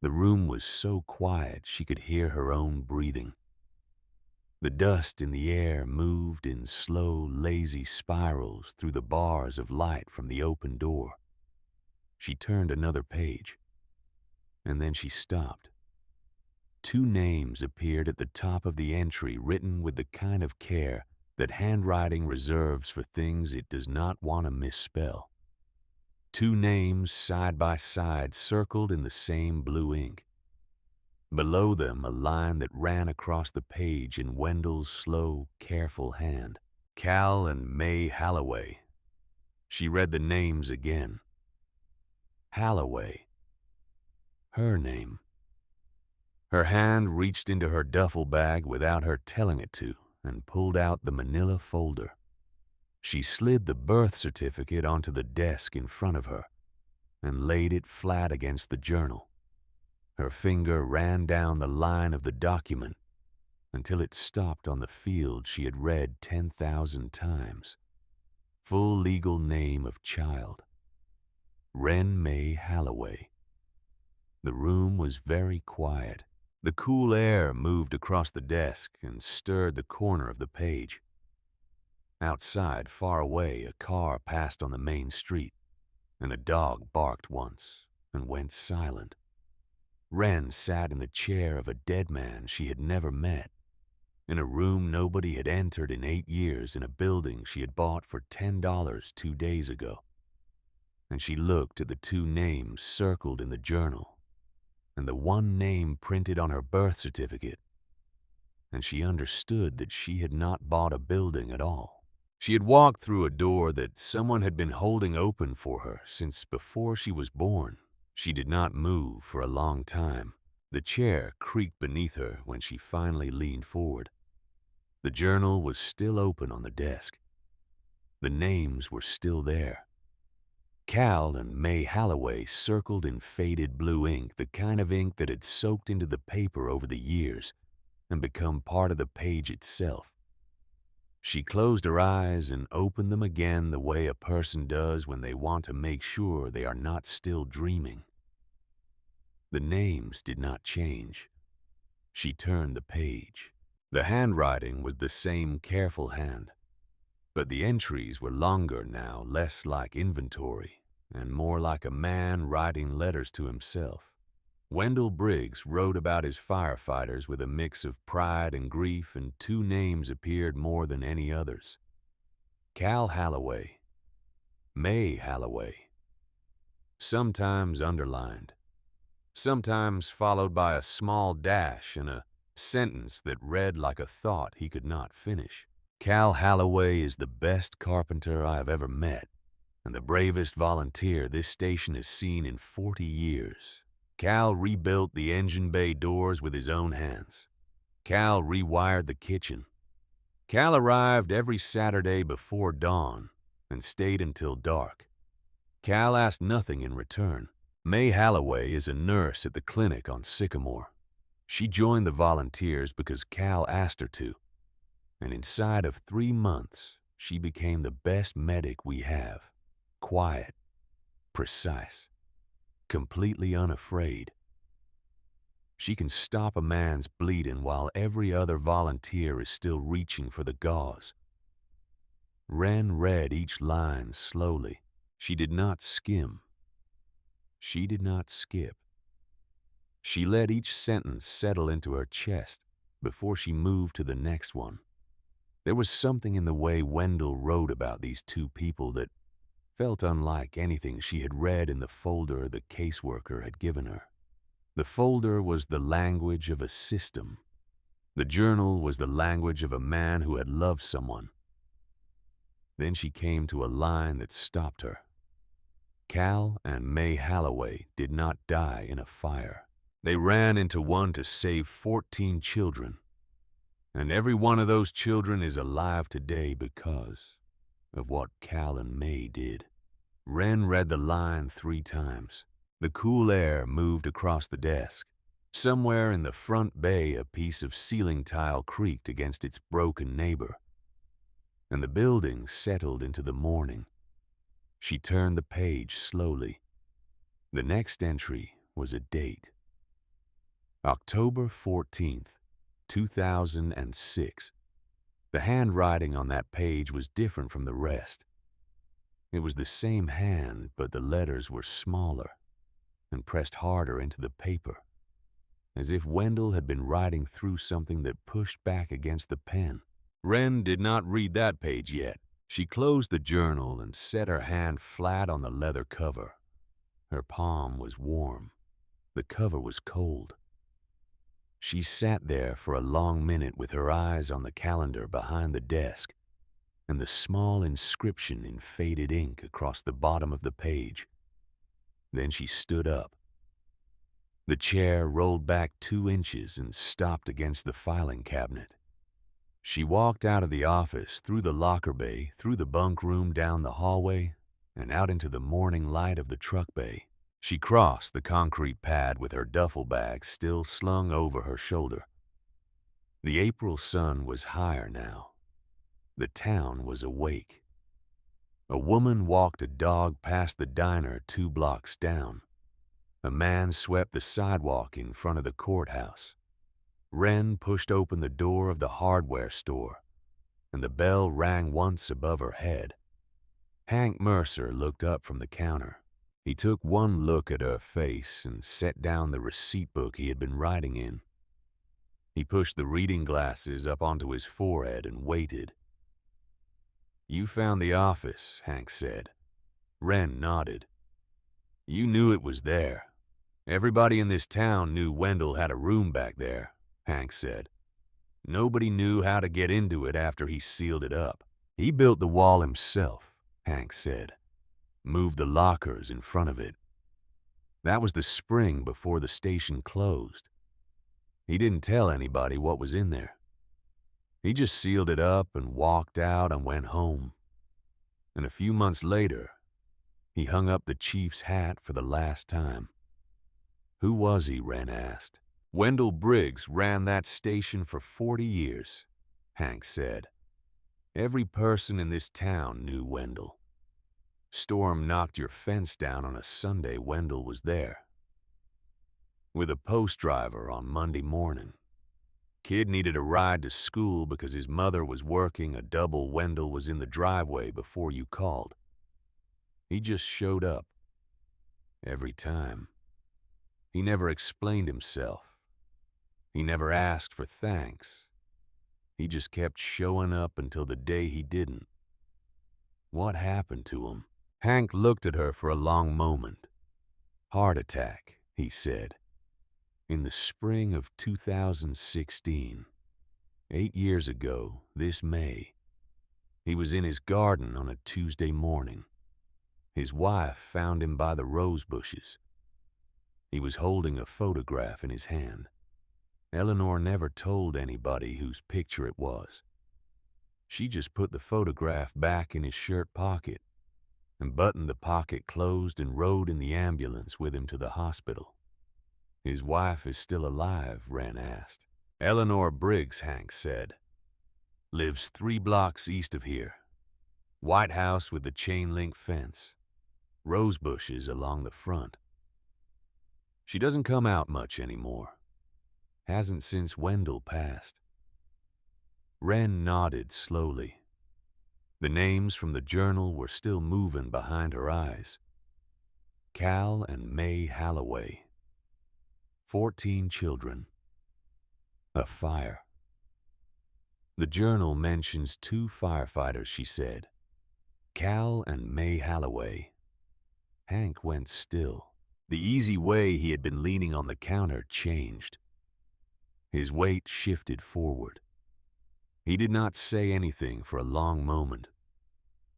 The room was so quiet she could hear her own breathing. The dust in the air moved in slow, lazy spirals through the bars of light from the open door. She turned another page, and then she stopped. Two names appeared at the top of the entry, written with the kind of care that handwriting reserves for things it does not want to misspell. Two names side by side, circled in the same blue ink. Below them, a line that ran across the page in Wendell's slow, careful hand. Cal and May Halloway. She read the names again. Halloway. Her name. Her hand reached into her duffel bag without her telling it to and pulled out the manila folder. She slid the birth certificate onto the desk in front of her and laid it flat against the journal. Her finger ran down the line of the document until it stopped on the field she had read 10,000 times. Full legal name of child. Wren May Halloway. The room was very quiet. The cool air moved across the desk and stirred the corner of the page. Outside, far away, a car passed on the main street, and a dog barked once and went silent. Wren sat in the chair of a dead man she had never met, in a room nobody had entered in 8 years, in a building she had bought for $10 2 days ago. And she looked at the two names circled in the journal, and the one name printed on her birth certificate, and she understood that she had not bought a building at all. She had walked through a door that someone had been holding open for her since before she was born. She did not move for a long time. The chair creaked beneath her when she finally leaned forward. The journal was still open on the desk. The names were still there. Cal and May Halloway circled in faded blue ink, the kind of ink that had soaked into the paper over the years and become part of the page itself. She closed her eyes and opened them again the way a person does when they want to make sure they are not still dreaming. The names did not change. She turned the page. The handwriting was the same careful hand, but the entries were longer now, less like inventory, and more like a man writing letters to himself. Wendell Briggs wrote about his firefighters with a mix of pride and grief, and two names appeared more than any others. Cal Halloway, May Halloway. Sometimes underlined, sometimes followed by a small dash and a sentence that read like a thought he could not finish. Cal Halloway is the best carpenter I have ever met, and the bravest volunteer this station has seen in 40 years. Cal rebuilt the engine bay doors with his own hands. Cal rewired the kitchen. Cal arrived every Saturday before dawn and stayed until dark. Cal asked nothing in return. May Halloway is a nurse at the clinic on Sycamore. She joined the volunteers because Cal asked her to, and inside of 3 months, she became the best medic we have. Quiet, precise, completely unafraid. She can stop a man's bleeding while every other volunteer is still reaching for the gauze. Wren read each line slowly. She did not skim. She did not skip. She let each sentence settle into her chest before she moved to the next one. There was something in the way Wendell wrote about these two people that felt unlike anything she had read in the folder the caseworker had given her. The folder was the language of a system. The journal was the language of a man who had loved someone. Then she came to a line that stopped her. Cal and May Halloway did not die in a fire. They ran into one to save 14 children. And every one of those children is alive today because of what Cal and May did. Wren read the line 3 times. The cool air moved across the desk. Somewhere in the front bay, a piece of ceiling tile creaked against its broken neighbor, and the building settled into the morning. She turned the page slowly. The next entry was a date. October 14th, 2006. The handwriting on that page was different from the rest. It was the same hand, but the letters were smaller and pressed harder into the paper, as if Wendell had been writing through something that pushed back against the pen. Wren did not read that page yet. She closed the journal and set her hand flat on the leather cover. Her palm was warm. The cover was cold. She sat there for a long minute with her eyes on the calendar behind the desk and the small inscription in faded ink across the bottom of the page. Then she stood up. The chair rolled back 2 inches and stopped against the filing cabinet. She walked out of the office, through the locker bay, through the bunk room, down the hallway, and out into the morning light of the truck bay. She crossed the concrete pad with her duffel bag still slung over her shoulder. The April sun was higher now. The town was awake. A woman walked a dog past the diner 2 blocks down. A man swept the sidewalk in front of the courthouse. Wren pushed open the door of the hardware store, and the bell rang once above her head. Hank Mercer looked up from the counter. He took one look at her face and set down the receipt book he had been writing in. He pushed the reading glasses up onto his forehead and waited. "You found the office," Hank said. Wren nodded. "You knew it was there. Everybody in this town knew Wendell had a room back there," Hank said. "Nobody knew how to get into it after he sealed it up. He built the wall himself," Hank said. "Moved the lockers in front of it. That was the spring before the station closed. He didn't tell anybody what was in there. He just sealed it up and walked out and went home. And a few months later, he hung up the chief's hat for the last time." "Who was he?" Wren asked. "Wendell Briggs ran that station for 40 years, Hank said. "Every person in this town knew Wendell. Storm knocked your fence down on a Sunday, Wendell was there. With a post driver on Monday morning. Kid needed a ride to school because his mother was working a double. Wendell was in the driveway before you called. He just showed up. Every time. He never explained himself. He never asked for thanks. He just kept showing up until the day he didn't. What happened to him?" Hank looked at her for a long moment. "Heart attack," he said. "In the spring of 2016. 8 years ago, this May. He was in his garden on a Tuesday morning. His wife found him by the rose bushes. He was holding a photograph in his hand. Eleanor never told anybody whose picture it was. She just put the photograph back in his shirt pocket and buttoned the pocket closed and rode in the ambulance with him to the hospital." "His wife is still alive?" Wren asked. "Eleanor Briggs," Hank said. "Lives 3 blocks east of here. White house with the chain-link fence. Rose bushes along the front. She doesn't come out much anymore. Hasn't since Wendell passed." Wren nodded slowly. The names from the journal were still moving behind her eyes. Cal and May Halloway. 14 children. A fire. "The journal mentions 2 firefighters," she said. Cal and May Halloway. Hank went still. The easy way he had been leaning on the counter changed. His weight shifted forward. He did not say anything for a long moment.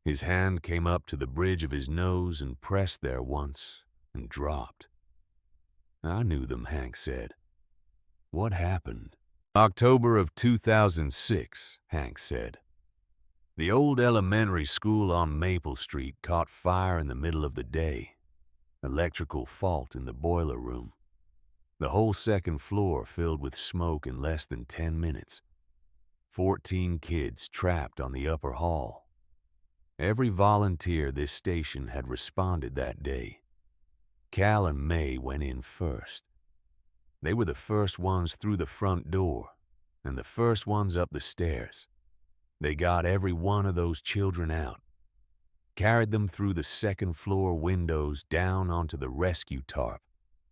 His hand came up to the bridge of his nose and pressed there once and dropped. "I knew them," Hank said. "What happened?" "October of 2006, Hank said. The old elementary school on Maple Street caught fire in the middle of the day. Electrical fault in the boiler room. The whole second floor filled with smoke in less than 10 minutes. 14 kids trapped on the upper hall. Every volunteer this station had responded that day. Cal and May went in first. They were the first ones through the front door and the first ones up the stairs. They got every one of those children out, carried them through the second floor windows down onto the rescue tarp.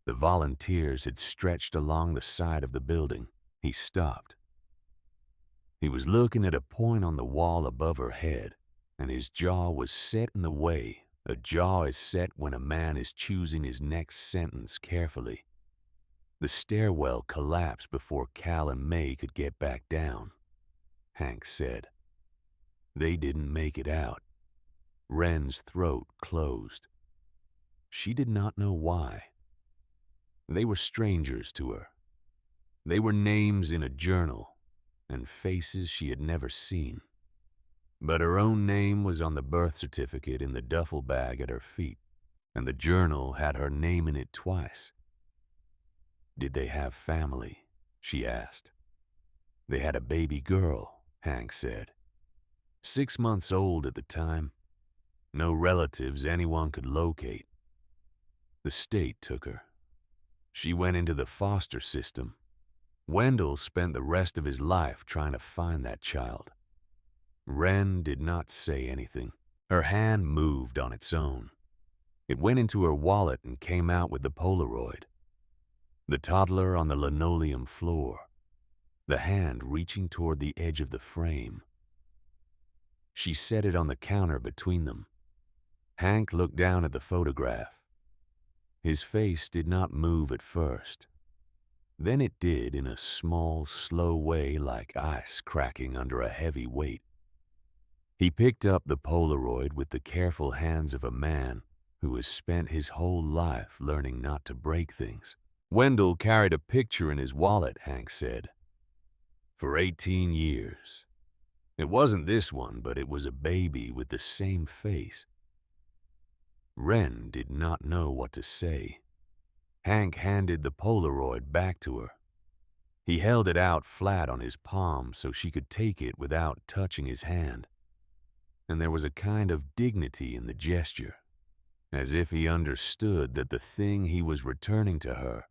The volunteers had stretched along the side of the building." He stopped. He was looking at a point on the wall above her head, and his jaw was set in the way a jaw is set when a man is choosing his next sentence carefully. The stairwell collapsed before Cal and May could get back down. Hank said. They didn't make it out. Wren's throat closed. She did not know why. They were strangers to her. They were names in a journal and faces she had never seen. But her own name was on the birth certificate in the duffel bag at her feet, and the journal had her name in it twice. Did they have family? She asked. They had a baby girl, Hank said. 6 months old at the time. No relatives anyone could locate. The state took her. She went into the foster system. Wendell spent the rest of his life trying to find that child. Wren did not say anything. Her hand moved on its own. It went into her wallet and came out with the Polaroid. The toddler on the linoleum floor, the hand reaching toward the edge of the frame. She set it on the counter between them. Hank looked down at the photograph. His face did not move at first. Then it did in a small, slow way like ice cracking under a heavy weight. He picked up the Polaroid with the careful hands of a man who has spent his whole life learning not to break things. Wendell carried a picture in his wallet, Hank said. For 18 years. It wasn't this one, but it was a baby with the same face. Wren did not know what to say. Hank handed the Polaroid back to her. He held it out flat on his palm so she could take it without touching his hand. And there was a kind of dignity in the gesture, as if he understood that the thing he was returning to her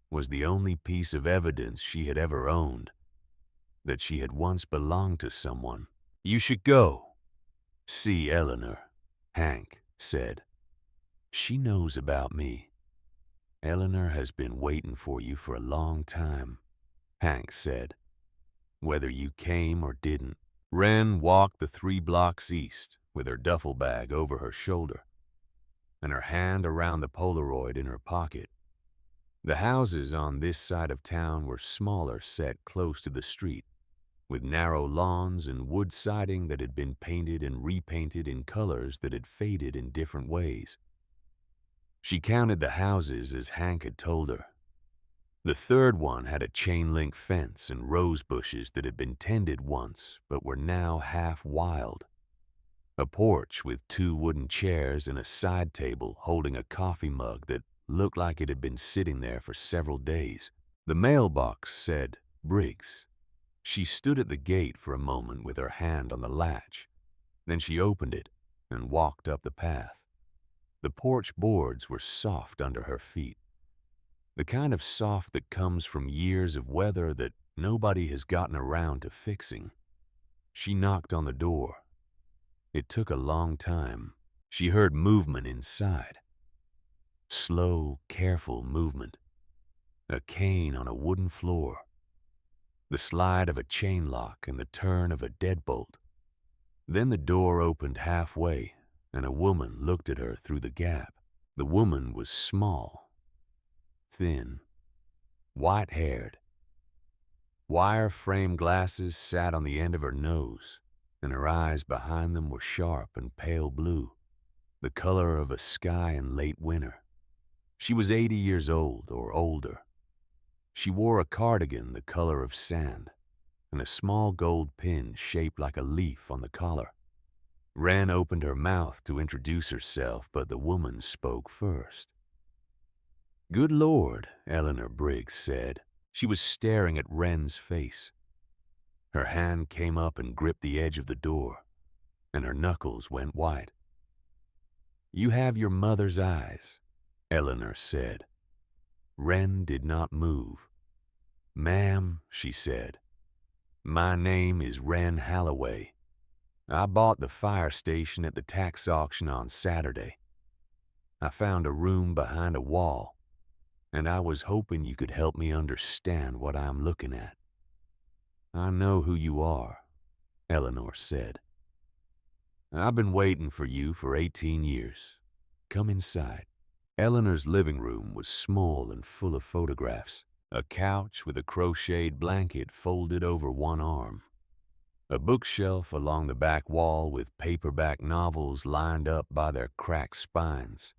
was the only piece of evidence she had ever owned, that she had once belonged to someone. You should go. See Eleanor, Hank said. She knows about me. Eleanor has been waiting for you for a long time, Hank said, whether you came or didn't. Wren walked the 3 blocks east with her duffel bag over her shoulder and her hand around the Polaroid in her pocket. The houses on this side of town were smaller, set close to the street, with narrow lawns and wood siding that had been painted and repainted in colors that had faded in different ways. She counted the houses as Hank had told her. The third one had a chain-link fence and rose bushes that had been tended once but were now half wild. A porch with 2 wooden chairs and a side table holding a coffee mug that looked like it had been sitting there for several days. The mailbox said Briggs. She stood at the gate for a moment with her hand on the latch. Then she opened it and walked up the path. The porch boards were soft under her feet. The kind of soft that comes from years of weather that nobody has gotten around to fixing. She knocked on the door. It took a long time. She heard movement inside. Slow, careful movement. A cane on a wooden floor. The slide of a chain lock and the turn of a deadbolt. Then the door opened halfway, and a woman looked at her through the gap. The woman was small, thin, white-haired. Wire-frame glasses sat on the end of her nose, and her eyes behind them were sharp and pale blue, the color of a sky in late winter. She was 80 years old or older. She wore a cardigan the color of sand, and a small gold pin shaped like a leaf on the collar. Wren opened her mouth to introduce herself, but the woman spoke first. "Good Lord," Eleanor Briggs said. She was staring at Wren's face. Her hand came up and gripped the edge of the door, and her knuckles went white. "You have your mother's eyes," Eleanor said. Wren did not move. "Ma'am," she said, "my name is Wren Halloway. I bought the fire station at the tax auction on Saturday. I found a room behind a wall, and I was hoping you could help me understand what I'm looking at." "I know who you are," Eleanor said. "I've been waiting for you for 18 years. Come inside." Eleanor's living room was small and full of photographs. A couch with a crocheted blanket folded over one arm. A bookshelf along the back wall with paperback novels lined up by their cracked spines.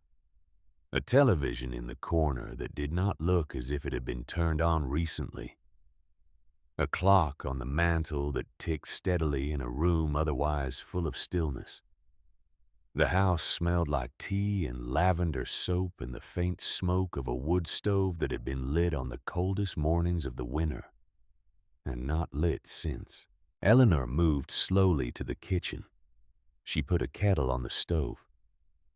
A television in the corner that did not look as if it had been turned on recently. A clock on the mantel that ticked steadily in a room otherwise full of stillness. The house smelled like tea and lavender soap and the faint smoke of a wood stove that had been lit on the coldest mornings of the winter, and not lit since. Eleanor moved slowly to the kitchen. She put a kettle on the stove.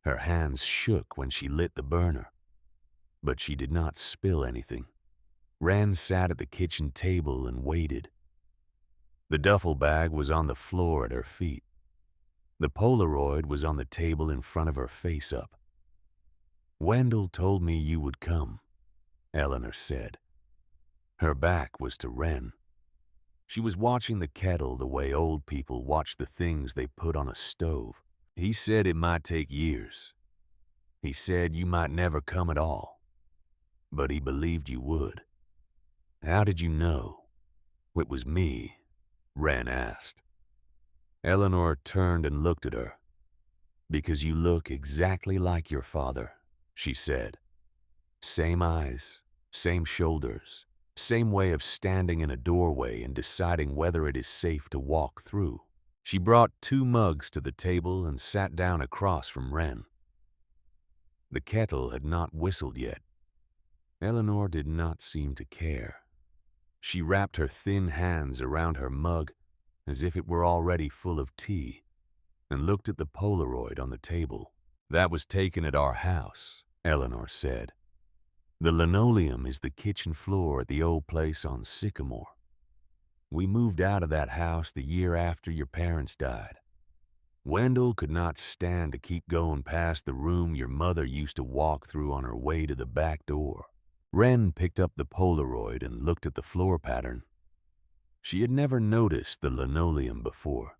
Her hands shook when she lit the burner, but she did not spill anything. Wren sat at the kitchen table and waited. The duffel bag was on the floor at her feet. The Polaroid was on the table in front of her face up. "Wendell told me you would come," Eleanor said. Her back was to Wren. She was watching the kettle the way old people watch the things they put on a stove. "He said it might take years. He said you might never come at all, but he believed you would." "How did you know it was me?" Wren asked. Eleanor turned and looked at her. "Because you look exactly like your father," she said. "Same eyes, same shoulders, same way of standing in a doorway and deciding whether it is safe to walk through." She brought 2 mugs to the table and sat down across from Wren. The kettle had not whistled yet. Eleanor did not seem to care. She wrapped her thin hands around her mug as if it were already full of tea, and looked at the Polaroid on the table. "That was taken at our house," Eleanor said. "The linoleum is the kitchen floor at the old place on Sycamore. We moved out of that house the year after your parents died. Wendell could not stand to keep going past the room your mother used to walk through on her way to the back door." Wren picked up the Polaroid and looked at the floor pattern. She had never noticed the linoleum before.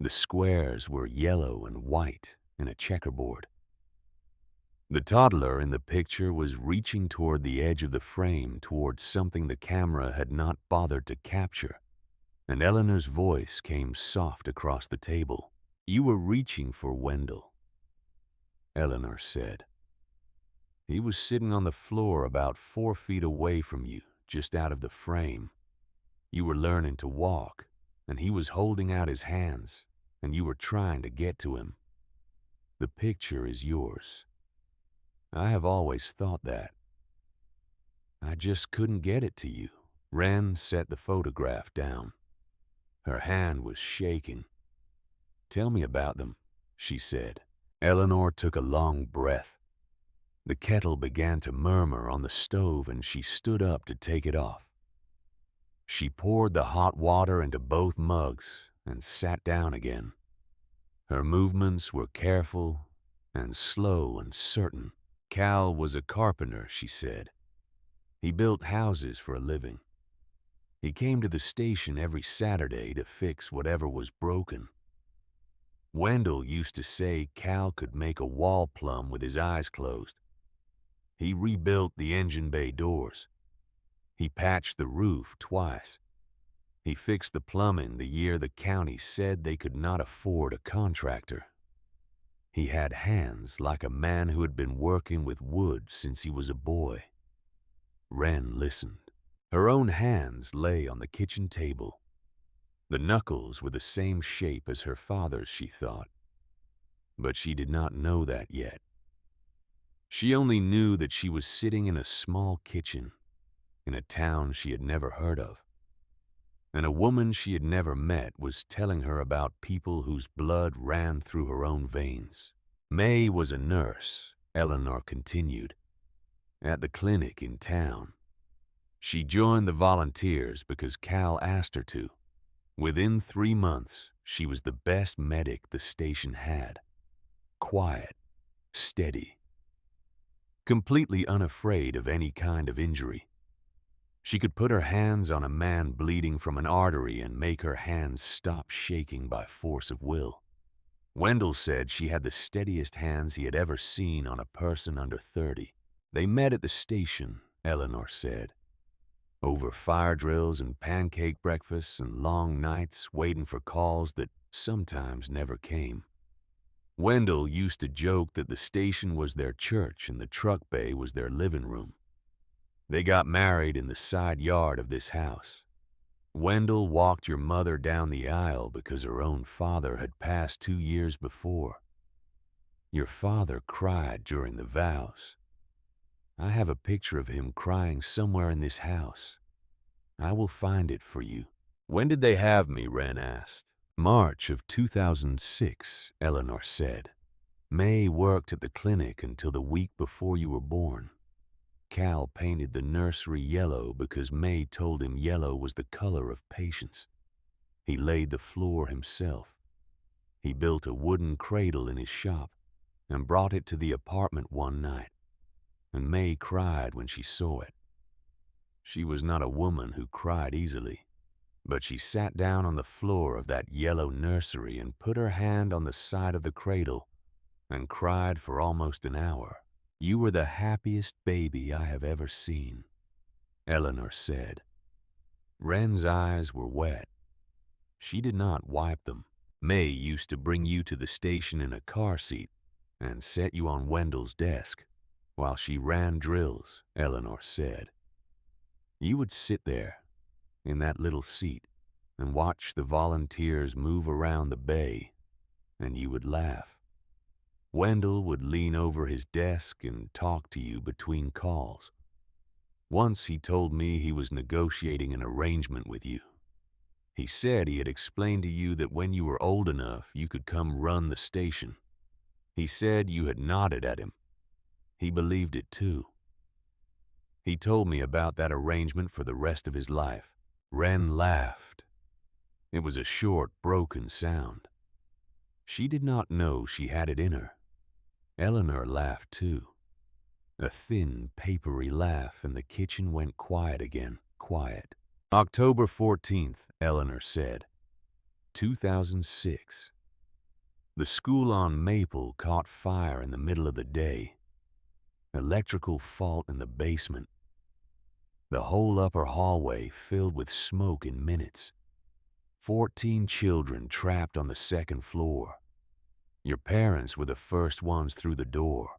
The squares were yellow and white in a checkerboard. The toddler in the picture was reaching toward the edge of the frame towards something the camera had not bothered to capture, and Eleanor's voice came soft across the table. "You were reaching for Wendell," Eleanor said. "He was sitting on the floor about 4 feet away from you, just out of the frame. You were learning to walk, and he was holding out his hands, and you were trying to get to him. The picture is yours. I have always thought that. I just couldn't get it to you." Wren set the photograph down. Her hand was shaking. "Tell me about them," she said. Eleanor took a long breath. The kettle began to murmur on the stove, and she stood up to take it off. She poured the hot water into both mugs and sat down again. Her movements were careful and slow and certain. "Cal was a carpenter," she said. "He built houses for a living. He came to the station every Saturday to fix whatever was broken. Wendell used to say Cal could make a wall plumb with his eyes closed. He rebuilt the engine bay doors. He patched the roof twice. He fixed the plumbing the year the county said they could not afford a contractor. He had hands like a man who had been working with wood since he was a boy. Wren listened. Her own hands lay on the kitchen table. The knuckles were the same shape as her father's, she thought. But she did not know that yet. She only knew that she was sitting in a small kitchen in a town she had never heard of. And a woman she had never met was telling her about people whose blood ran through her own veins. May was a nurse, Eleanor continued, at the clinic in town. She joined the volunteers because Cal asked her to. Within 3 months, she was the best medic the station had. Quiet, steady, completely unafraid of any kind of injury. She could put her hands on a man bleeding from an artery and make her hands stop shaking by force of will. Wendell said she had the steadiest hands he had ever seen on a person under 30. They met at the station, Eleanor said, over fire drills and pancake breakfasts and long nights waiting for calls that sometimes never came. Wendell used to joke that the station was their church and the truck bay was their living room. They got married in the side yard of this house. Wendell walked your mother down the aisle because her own father had passed 2 years before. Your father cried during the vows. I have a picture of him crying somewhere in this house. I will find it for you. When did they have me? Wren asked. March of 2006, Eleanor said. May worked at the clinic until the week before you were born. Cal painted the nursery yellow because May told him yellow was the color of patience. He laid the floor himself. He built a wooden cradle in his shop and brought it to the apartment one night, and May cried when she saw it. She was not a woman who cried easily, but she sat down on the floor of that yellow nursery and put her hand on the side of the cradle and cried for almost an hour. You were the happiest baby I have ever seen, Eleanor said. Wren's eyes were wet. She did not wipe them. May used to bring you to the station in a car seat and set you on Wendell's desk while she ran drills, Eleanor said. You would sit there in that little seat and watch the volunteers move around the bay, and you would laugh. Wendell would lean over his desk and talk to you between calls. Once he told me he was negotiating an arrangement with you. He said he had explained to you that when you were old enough, you could come run the station. He said you had nodded at him. He believed it too. He told me about that arrangement for the rest of his life. Wren laughed. It was a short, broken sound. She did not know she had it in her. Eleanor laughed too. A thin, papery laugh, and the kitchen went quiet again, quiet. October 14th, Eleanor said. 2006. The school on Maple caught fire in the middle of the day. Electrical fault in the basement. The whole upper hallway filled with smoke in minutes. 14 children trapped on the second floor. Your parents were the first ones through the door.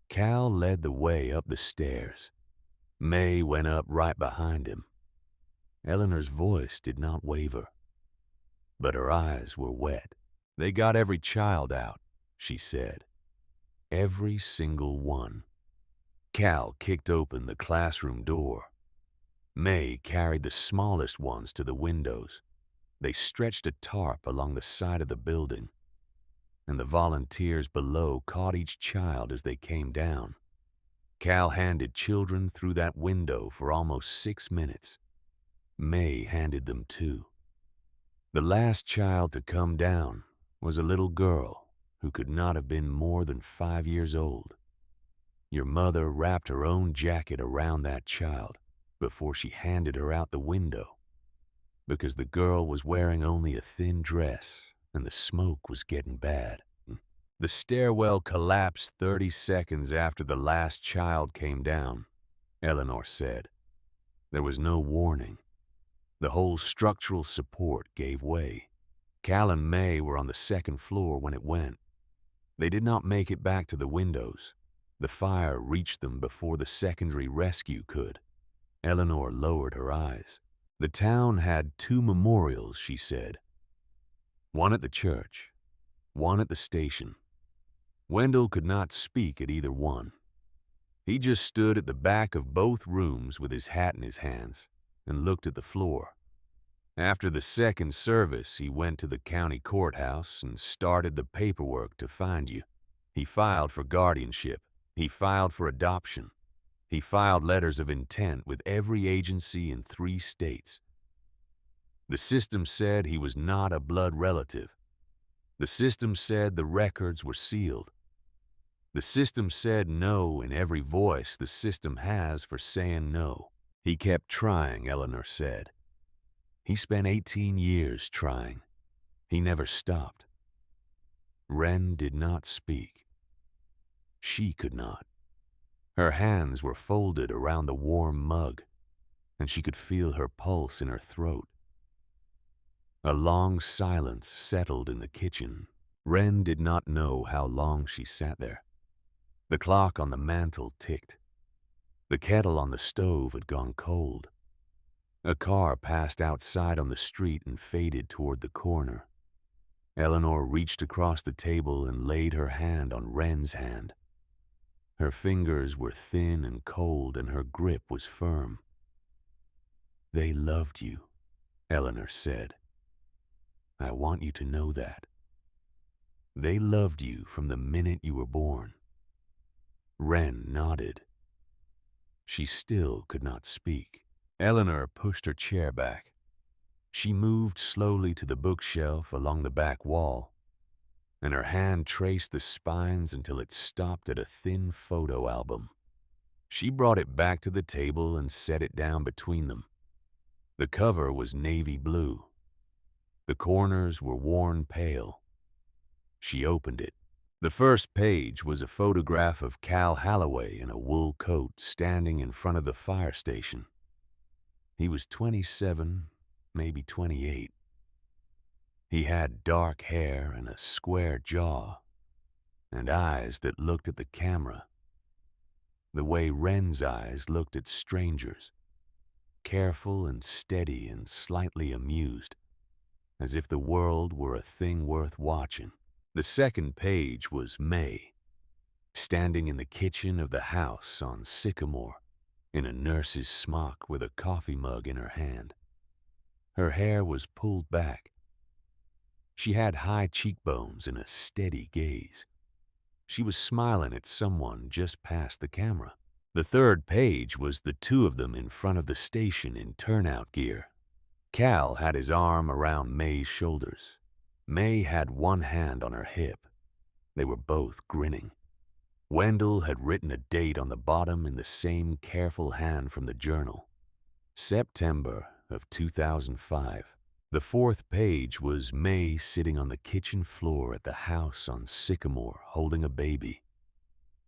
Cal led the way up the stairs. May went up right behind him. Eleanor's voice did not waver, but her eyes were wet. They got every child out, she said. Every single one. Cal kicked open the classroom door. May carried the smallest ones to the windows. They stretched a tarp along the side of the building, and the volunteers below caught each child as they came down. Cal handed children through that window for almost 6 minutes. May handed them too. The last child to come down was a little girl who could not have been more than 5 years old. Your mother wrapped her own jacket around that child before she handed her out the window, because the girl was wearing only a thin dress and the smoke was getting bad. The stairwell collapsed 30 seconds after the last child came down, Eleanor said. There was no warning. The whole structural support gave way. Cal and May were on the second floor when it went. They did not make it back to the windows. The fire reached them before the secondary rescue could. Eleanor lowered her eyes. The town had 2 memorials, she said. One at the church, one at the station. Wendell could not speak at either one. He just stood at the back of both rooms with his hat in his hands and looked at the floor. After the second service, he went to the county courthouse and started the paperwork to find you. He filed for guardianship. He filed for adoption. He filed letters of intent with every agency in 3 states. The system said he was not a blood relative. The system said the records were sealed. The system said no in every voice the system has for saying no. He kept trying, Eleanor said. He spent 18 years trying. He never stopped. Wren did not speak. She could not. Her hands were folded around the warm mug, and she could feel her pulse in her throat. A long silence settled in the kitchen. Wren did not know how long she sat there. The clock on the mantel ticked. The kettle on the stove had gone cold. A car passed outside on the street and faded toward the corner. Eleanor reached across the table and laid her hand on Wren's hand. Her fingers were thin and cold, and her grip was firm. They loved you, Eleanor said. I want you to know that. They loved you from the minute you were born. Wren nodded. She still could not speak. Eleanor pushed her chair back. She moved slowly to the bookshelf along the back wall, and her hand traced the spines until it stopped at a thin photo album. She brought it back to the table and set it down between them. The cover was navy blue. The corners were worn pale. She opened it. The first page was a photograph of Cal Halloway in a wool coat standing in front of the fire station. He was 27, maybe 28. He had dark hair and a square jaw, and eyes that looked at the camera, the way Wren's eyes looked at strangers, careful and steady and slightly amused, as if the world were a thing worth watching. The second page was May, standing in the kitchen of the house on Sycamore, in a nurse's smock with a coffee mug in her hand. Her hair was pulled back. She had high cheekbones and a steady gaze. She was smiling at someone just past the camera. The third page was the 2 of them in front of the station in turnout gear. Cal had his arm around May's shoulders. May had one hand on her hip. They were both grinning. Wendell had written a date on the bottom in the same careful hand from the journal. September of 2005. The fourth page was May sitting on the kitchen floor at the house on Sycamore holding a baby.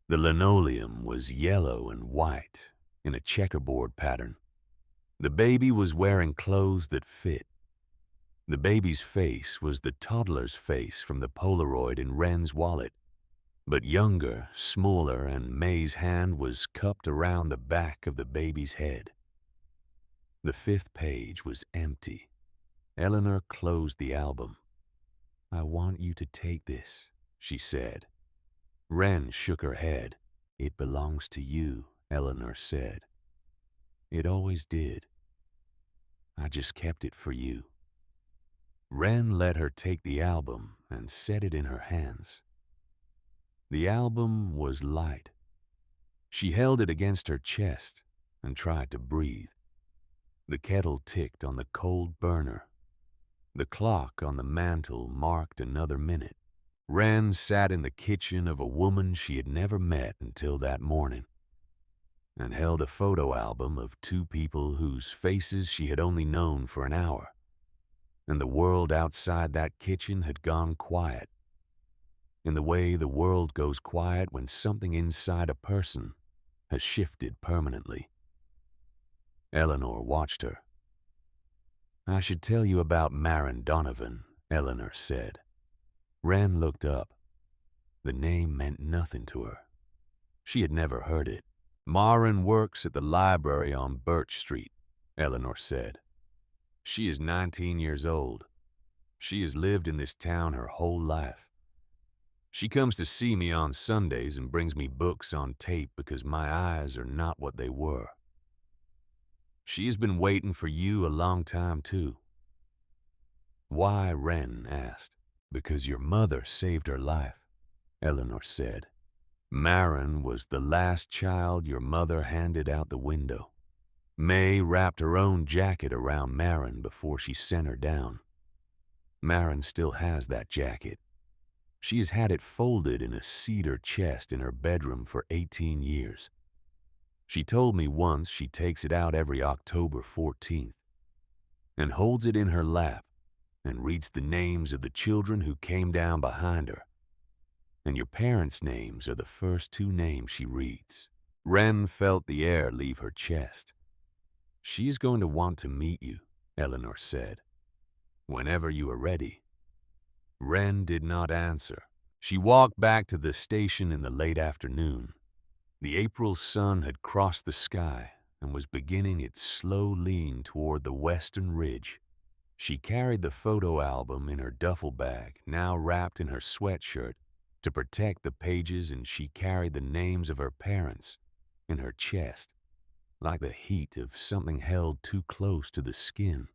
The linoleum was yellow and white in a checkerboard pattern. The baby was wearing clothes that fit. The baby's face was the toddler's face from the Polaroid in Wren's wallet, but younger, smaller, and May's hand was cupped around the back of the baby's head. The fifth page was empty. Eleanor closed the album. I want you to take this, she said. Wren shook her head. It belongs to you, Eleanor said. It always did. I just kept it for you. Wren let her take the album and set it in her hands. The album was light. She held it against her chest and tried to breathe. The kettle ticked on the cold burner. The clock on the mantel marked another minute. Wren sat in the kitchen of a woman she had never met until that morning and held a photo album of 2 people whose faces she had only known for an hour. and the world outside that kitchen had gone quiet, in the way the world goes quiet when something inside a person has shifted permanently. Eleanor watched her. "I should tell you about Marin Donovan," Eleanor said. Wren looked up. The name meant nothing to her. She had never heard it. "Marin works at the library on Birch Street," Eleanor said. "She is 19 years old. She has lived in this town her whole life. She comes to see me on Sundays and brings me books on tape because my eyes are not what they were. She has been waiting for you a long time, too." "Why?" Wren asked. "Because your mother saved her life," Eleanor said. "Marin was the last child your mother handed out the window. May wrapped her own jacket around Marin before she sent her down. Marin still has that jacket. She has had it folded in a cedar chest in her bedroom for 18 years. She told me once she takes it out every October 14th and holds it in her lap and reads the names of the children who came down behind her. And your parents' names are the first two names she reads." Wren felt the air leave her chest. "She is going to want to meet you," Eleanor said, "whenever you are ready." Wren did not answer. She walked back to the station in the late afternoon. The April sun had crossed the sky and was beginning its slow lean toward the western ridge. She carried the photo album in her duffel bag, now wrapped in her sweatshirt, to protect the pages, and she carried the names of her parents in her chest, like the heat of something held too close to the skin.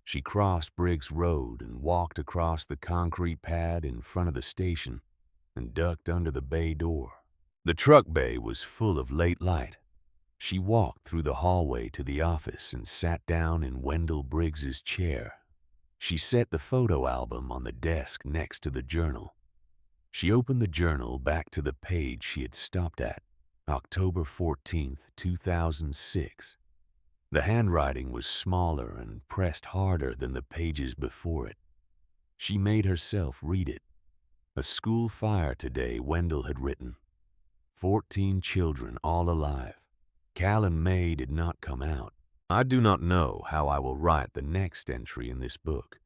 She crossed Briggs Road and walked across the concrete pad in front of the station and ducked under the bay door. The truck bay was full of late light. She walked through the hallway to the office and sat down in Wendell Briggs's chair. She set the photo album on the desk next to the journal. She opened the journal back to the page she had stopped at, October 14th, 2006. The handwriting was smaller and pressed harder than the pages before it. She made herself read it. "A school fire today," Wendell had written. 14 children, all alive. Cal and May did not come out. I do not know how I will write the next entry in this book.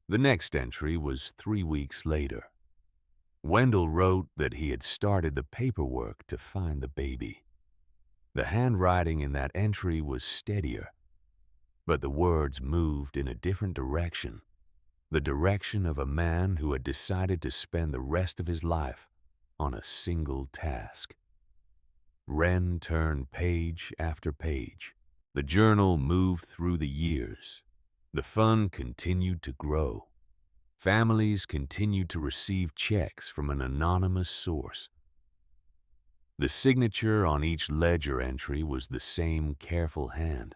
The next entry was 3 weeks later. Wendell wrote that he had started the paperwork to find the baby. The handwriting in that entry was steadier, but the words moved in a different direction, the direction of a man who had decided to spend the rest of his life on a single task. Wren turned page after page. The journal moved through the years. The fund continued to grow. Families continued to receive checks from an anonymous source. The signature on each ledger entry was the same careful hand.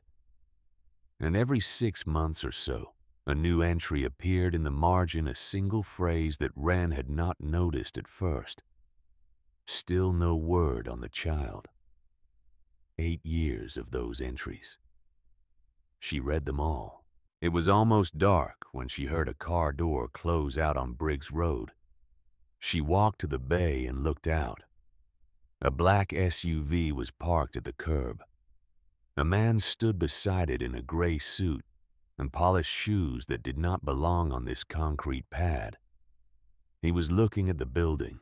And every 6 months or so, a new entry appeared in the margin, a single phrase that Wren had not noticed at first. Still no word on the child. 8 years of those entries. She read them all. It was almost dark when she heard a car door close out on Briggs Road. She walked to the bay and looked out. A black SUV was parked at the curb. A man stood beside it in a gray suit and polished shoes that did not belong on this concrete pad. He was looking at the building.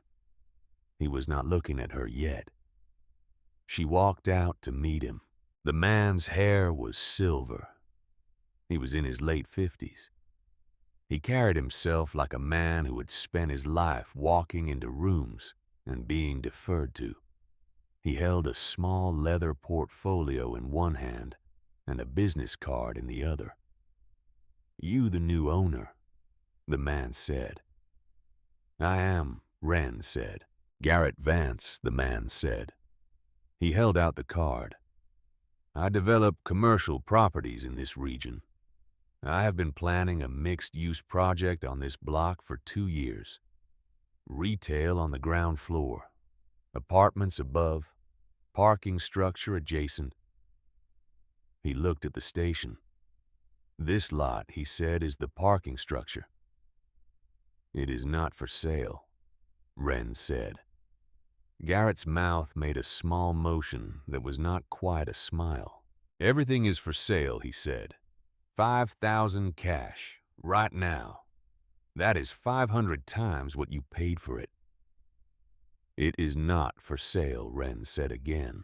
He was not looking at her yet. She walked out to meet him. The man's hair was silver. He was in his late 50s. He carried himself like a man who had spent his life walking into rooms and being deferred to. He held a small leather portfolio in one hand and a business card in the other. "You the new owner?" the man said. "I am," Wren said. "Garrett Vance," the man said. He held out the card. "I develop commercial properties in this region. I have been planning a mixed-use project on this block for 2 years. Retail on the ground floor, apartments above, parking structure adjacent." He looked at the station. "This lot," he said, "is the parking structure." "It is not for sale," Wren said. Garrett's mouth made a small motion that was not quite a smile. "Everything is for sale," he said. 5,000 cash, right now. That is 500 times what you paid for it." "It is not for sale," Wren said again.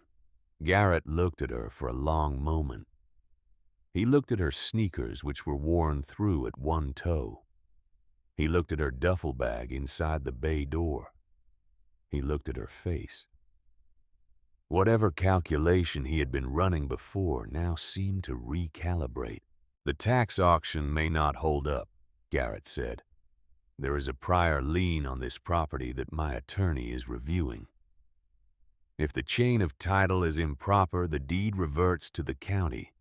Garrett looked at her for a long moment. He looked at her sneakers, which were worn through at one toe. He looked at her duffel bag inside the bay door. He looked at her face. Whatever calculation he had been running before now seemed to recalibrate. "The tax auction may not hold up," Garrett said. "There is a prior lien on this property that my attorney is reviewing. If the chain of title is improper, the deed reverts to the county,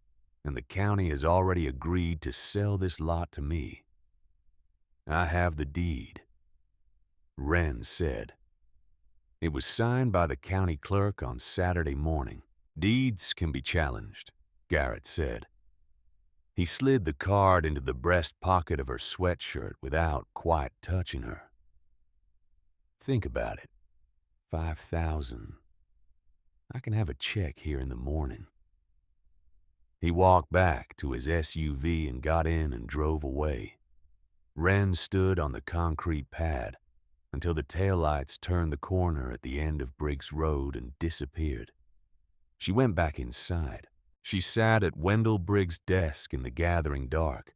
and the county has already agreed to sell this lot to me. I have the deed," Wren said. "It was signed by the county clerk on Saturday morning." "Deeds can be challenged," Garrett said. He slid the card into the breast pocket of her sweatshirt without quite touching her. "Think about it. 5,000. I can have a check here in the morning." He walked back to his SUV and got in and drove away. Wren stood on the concrete pad until the taillights turned the corner at the end of Briggs Road and disappeared. She went back inside. She sat at Wendell Briggs' desk in the gathering dark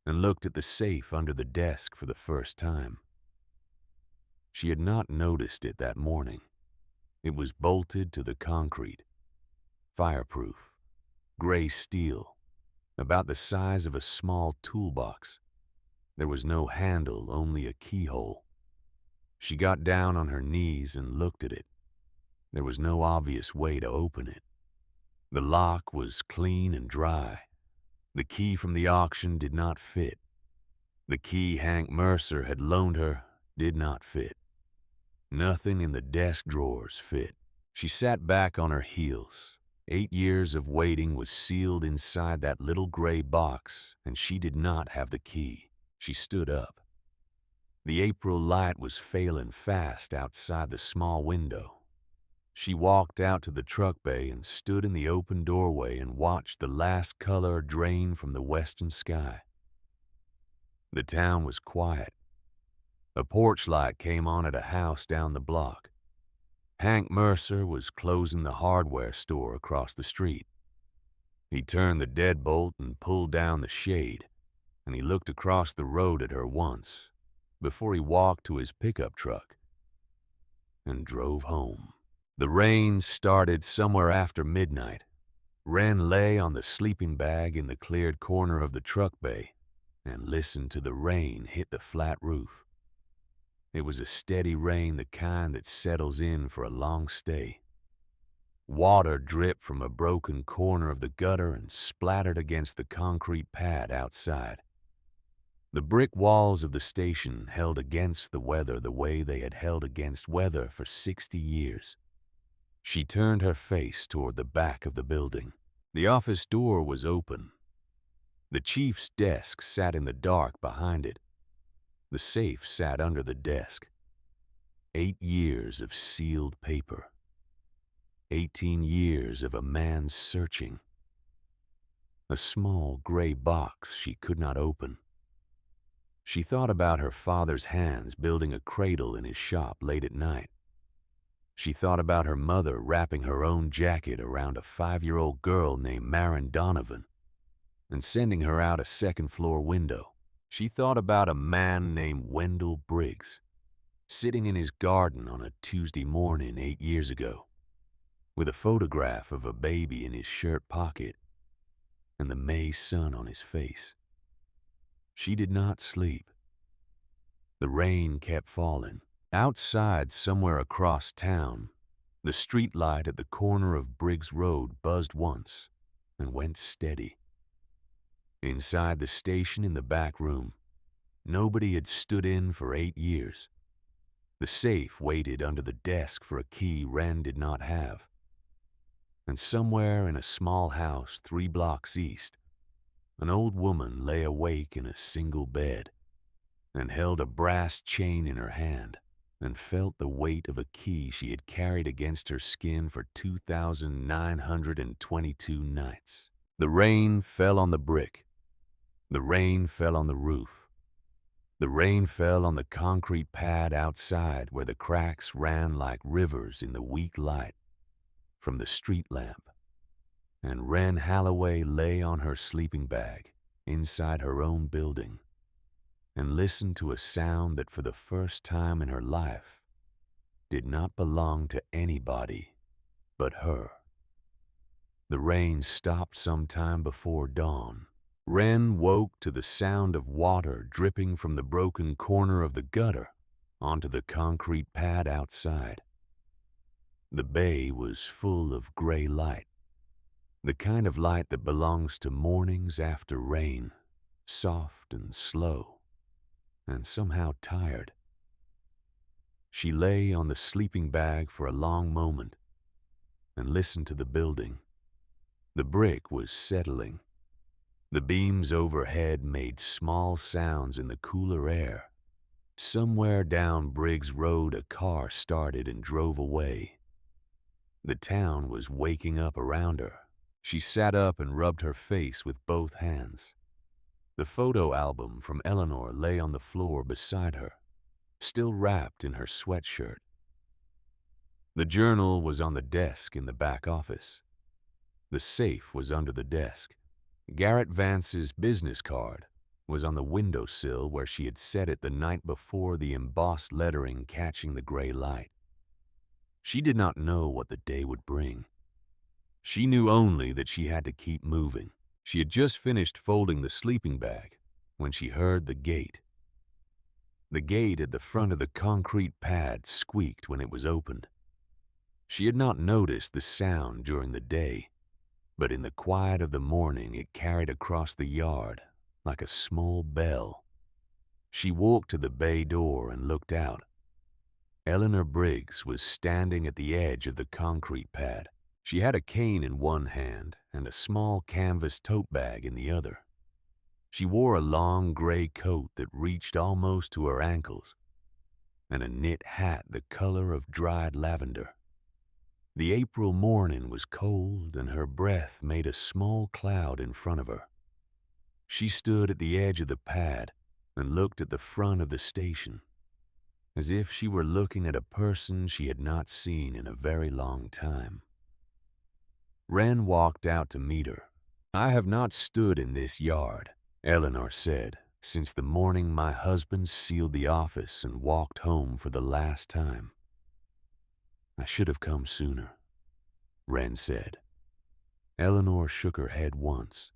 and looked at the safe under the desk for the first time. She had not noticed it that morning. It was bolted to the concrete, fireproof, gray steel, about the size of a small toolbox. There was no handle, only a keyhole. She got down on her knees and looked at it. There was no obvious way to open it. The lock was clean and dry. The key from the auction did not fit. The key Hank Mercer had loaned her did not fit. Nothing in the desk drawers fit. She sat back on her heels. 8 years of waiting was sealed inside that little gray box, and she did not have the key. She stood up. The April light was failing fast outside the small window. She walked out to the truck bay and stood in the open doorway and watched the last color drain from the western sky. The town was quiet. A porch light came on at a house down the block. Hank Mercer was closing the hardware store across the street. He turned the deadbolt and pulled down the shade, and he looked across the road at her once before he walked to his pickup truck and drove home. The rain started somewhere after midnight. Wren lay on the sleeping bag in the cleared corner of the truck bay and listened to the rain hit the flat roof. It was a steady rain, the kind that settles in for a long stay. Water dripped from a broken corner of the gutter and splattered against the concrete pad outside. The brick walls of the station held against the weather the way they had held against weather for 60 years. She turned her face toward the back of the building. The office door was open. The chief's desk sat in the dark behind it. The safe sat under the desk. 8 years of sealed paper. 18 years of a man's searching. A small gray box she could not open. She thought about her father's hands building a cradle in his shop late at night. She thought about her mother wrapping her own jacket around a 5-year-old girl named Marin Donovan and sending her out a second-floor window. She thought about a man named Wendell Briggs sitting in his garden on a Tuesday morning 8 years ago with a photograph of a baby in his shirt pocket and the May sun on his face. She did not sleep. The rain kept falling. Outside, somewhere across town, the street light at the corner of Briggs Road buzzed once and went steady. Inside the station in the back room, nobody had stood in for 8 years. The safe waited under the desk for a key Wren did not have. And somewhere in a small house 3 blocks east, An old woman lay awake in a single bed and held a brass chain in her hand and felt the weight of a key she had carried against her skin for 2,922 nights. The rain fell on the brick. The rain fell on the roof. The rain fell on the concrete pad outside where the cracks ran like rivers in the weak light from the street lamp. And Wren Holloway lay on her sleeping bag inside her own building and listened to a sound that for the first time in her life did not belong to anybody but her. The rain stopped sometime before dawn. Wren woke to the sound of water dripping from the broken corner of the gutter onto the concrete pad outside. The bay was full of gray light, the kind of light that belongs to mornings after rain, soft and slow, and somehow tired. She lay on the sleeping bag for a long moment and listened to the building. The brick was settling. The beams overhead made small sounds in the cooler air. Somewhere down Briggs Road a car started and drove away. The town was waking up around her. She sat up and rubbed her face with both hands. The photo album from Eleanor lay on the floor beside her, still wrapped in her sweatshirt. The journal was on the desk in the back office. The safe was under the desk. Garrett Vance's business card was on the windowsill where she had set it the night before, the embossed lettering catching the gray light. She did not know what the day would bring. She knew only that she had to keep moving. She had just finished folding the sleeping bag when she heard the gate. The gate at the front of the concrete pad squeaked when it was opened. She had not noticed the sound during the day, but in the quiet of the morning it carried across the yard like a small bell. She walked to the bay door and looked out. Eleanor Briggs was standing at the edge of the concrete pad. She had a cane in one hand and a small canvas tote bag in the other. She wore a long gray coat that reached almost to her ankles and a knit hat the color of dried lavender. The April morning was cold and her breath made a small cloud in front of her. She stood at the edge of the pad and looked at the front of the station, as if she were looking at a person she had not seen in a very long time. Wren walked out to meet her. "I have not stood in this yard," Eleanor said, "since the morning my husband sealed the office and walked home for the last time." "I should have come sooner," Wren said. Eleanor shook her head once.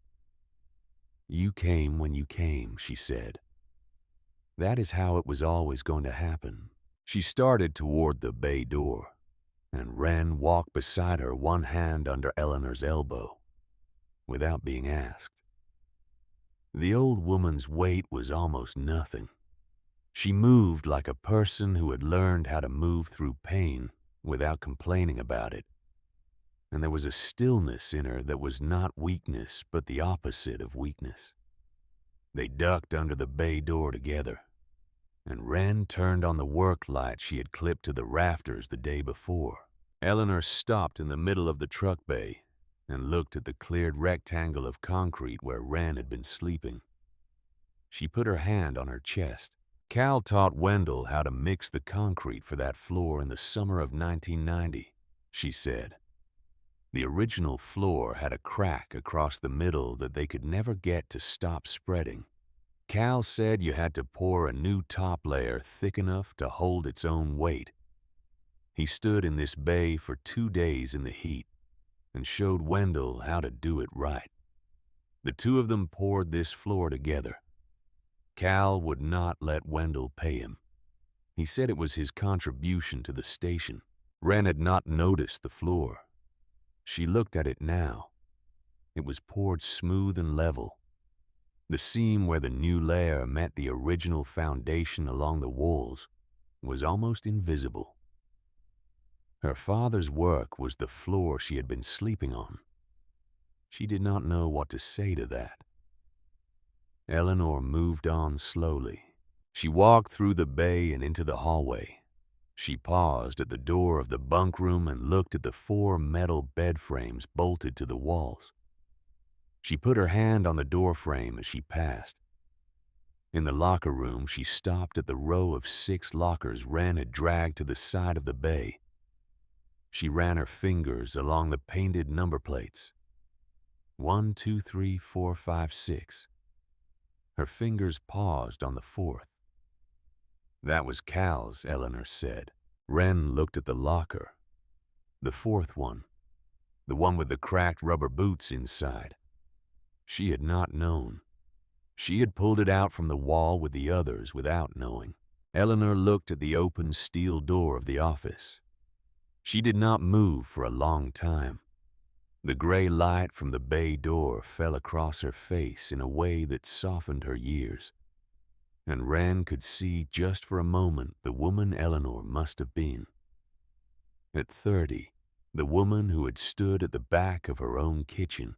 "You came when you came," she said. "That is how it was always going to happen." She started toward the bay door, and Wren walked beside her, one hand under Eleanor's elbow, without being asked. The old woman's weight was almost nothing. She moved like a person who had learned how to move through pain without complaining about it. And there was a stillness in her that was not weakness, but the opposite of weakness. They ducked under the bay door together, and Wren turned on the work light she had clipped to the rafters the day before. Eleanor stopped in the middle of the truck bay and looked at the cleared rectangle of concrete where Wren had been sleeping. She put her hand on her chest. "Cal taught Wendell how to mix the concrete for that floor in the summer of 1990, she said. The original floor had a crack across the middle that they could never get to stop spreading. Cal said you had to pour a new top layer thick enough to hold its own weight. He stood in this bay for 2 days in the heat and showed Wendell how to do it right. The two of them poured this floor together. Cal would not let Wendell pay him. He said it was his contribution to the station. Wren had not noticed the floor. She looked at it now. It was poured smooth and level. The seam where the new layer met the original foundation along the walls was almost invisible. Her father's work was the floor she had been sleeping on. She did not know what to say to that. Eleanor moved on slowly. She walked through the bay and into the hallway. She paused at the door of the bunk room and looked at the 4 metal bed frames bolted to the walls. She put her hand on the door frame as she passed. In the locker room, she stopped at the row of 6 lockers Wren had dragged to the side of the bay. She ran her fingers along the painted number plates. 1, 2, 3, 4, 5, 6. Her fingers paused on the 4th. That was Cal's, Eleanor said. Wren looked at the locker. The 4th one. The one with the cracked rubber boots inside. She had not known. She had pulled it out from the wall with the others without knowing. Eleanor looked at the open steel door of the office. She did not move for a long time. The gray light from the bay door fell across her face in a way that softened her years, and Wren could see just for a moment the woman Eleanor must have been. At 30, the woman who had stood at the back of her own kitchen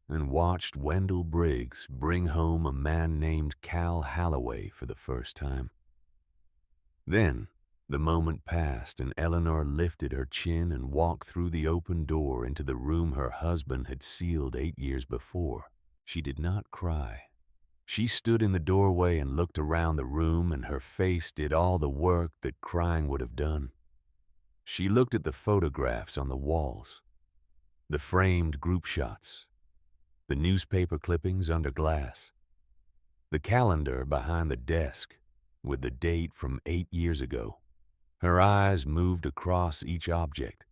and watched Wendell Briggs bring home a man named Cal Halloway for the first time. Then, the moment passed and Eleanor lifted her chin and walked through the open door into the room her husband had sealed 8 years before. She did not cry. She stood in the doorway and looked around the room, and her face did all the work that crying would have done. She looked at the photographs on the walls, the framed group shots, the newspaper clippings under glass, the calendar behind the desk with the date from 8 years ago. Her eyes moved across each object,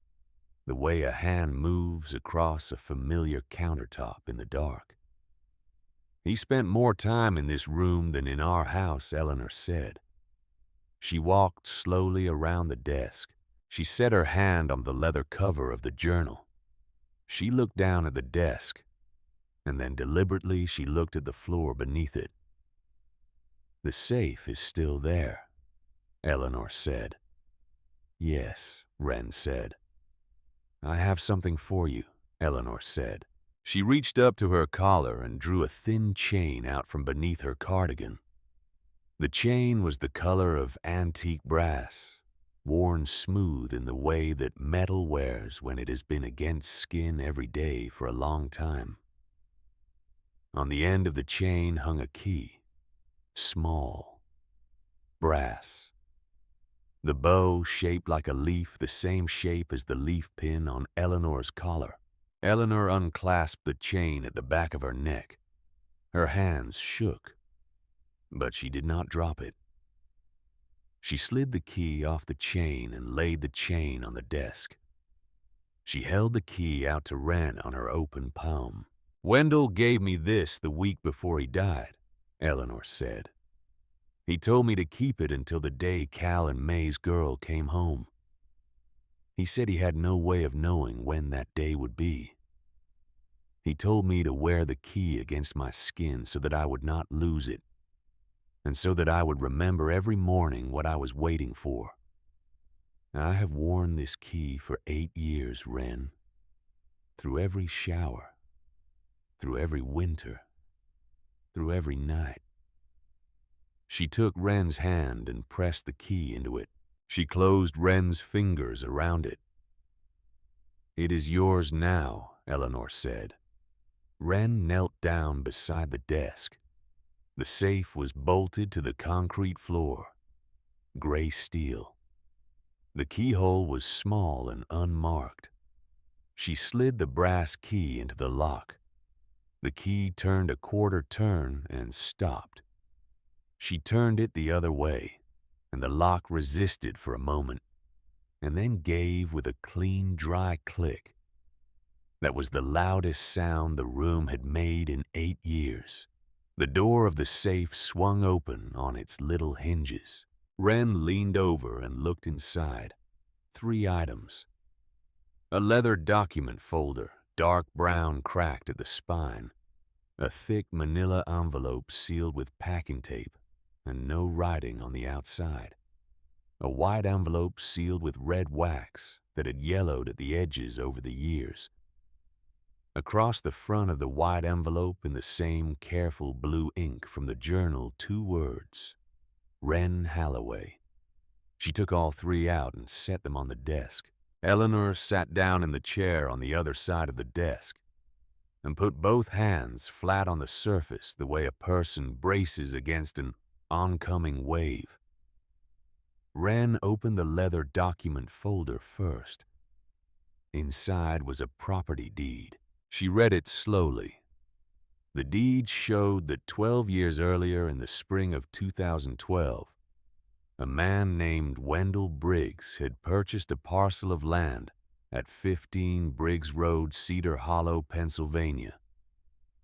the way a hand moves across a familiar countertop in the dark. He spent more time in this room than in our house, Eleanor said. She walked slowly around the desk. She set her hand on the leather cover of the journal. She looked down at the desk, and then deliberately she looked at the floor beneath it. The safe is still there, Eleanor said. Yes, Wren said. I have something for you, Eleanor said. She reached up to her collar and drew a thin chain out from beneath her cardigan. The chain was the color of antique brass, worn smooth in the way that metal wears when it has been against skin every day for a long time. On the end of the chain hung a key, small, brass. The bow shaped like a leaf, the same shape as the leaf pin on Eleanor's collar. Eleanor unclasped the chain at the back of her neck. Her hands shook, but she did not drop it. She slid the key off the chain and laid the chain on the desk. She held the key out to Wren on her open palm. Wendell gave me this the week before he died, Eleanor said. He told me to keep it until the day Cal and May's girl came home. He said he had no way of knowing when that day would be. He told me to wear the key against my skin so that I would not lose it, and so that I would remember every morning what I was waiting for. I have worn this key for 8 years, Wren. Through every shower, through every winter, through every night. She took Wren's hand and pressed the key into it. She closed Wren's fingers around it. It is yours now, Eleanor said. Wren knelt down beside the desk. The safe was bolted to the concrete floor, gray steel. The keyhole was small and unmarked. She slid the brass key into the lock. The key turned a quarter turn and stopped. She turned it the other way, and the lock resisted for a moment, and then gave with a clean, dry click. That was the loudest sound the room had made in 8 years. The door of the safe swung open on its little hinges. Wren leaned over and looked inside. 3 items. A leather document folder, dark brown, cracked at the spine. A thick manila envelope sealed with packing tape and no writing on the outside. A white envelope sealed with red wax that had yellowed at the edges over the years. Across the front of the white envelope in the same careful blue ink from the journal, 2 words: Wren Halloway. She took all 3 out and set them on the desk. Eleanor sat down in the chair on the other side of the desk and put both hands flat on the surface the way a person braces against an oncoming wave. Wren opened the leather document folder first. Inside was a property deed. She read it slowly. The deed showed that 12 years earlier, in the spring of 2012, a man named Wendell Briggs had purchased a parcel of land at 15 Briggs Road, Cedar Hollow, Pennsylvania,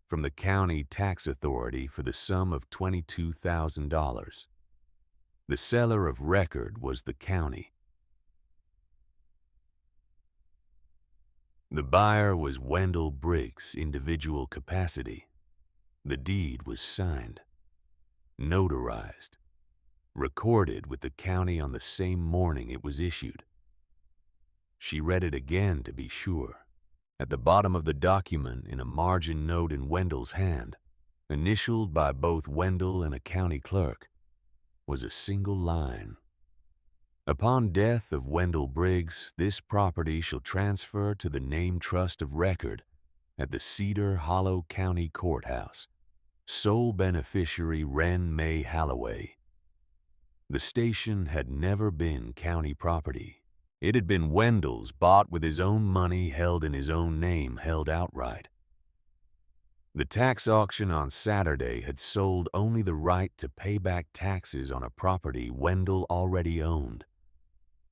from the county tax authority for the sum of $22,000. The seller of record was the county. The buyer was Wendell Briggs' individual capacity. The deed was signed, notarized, recorded with the county on the same morning it was issued. She read it again to be sure. At the bottom of the document, in a margin note in Wendell's hand, initialed by both Wendell and a county clerk, was a single line: Upon death of Wendell Briggs, this property shall transfer to the named trust of record at the Cedar Hollow County Courthouse. Sole beneficiary Wren May Halloway. The station had never been county property. It had been Wendell's, bought with his own money, held in his own name, held outright. The tax auction on Saturday had sold only the right to pay back taxes on a property Wendell already owned.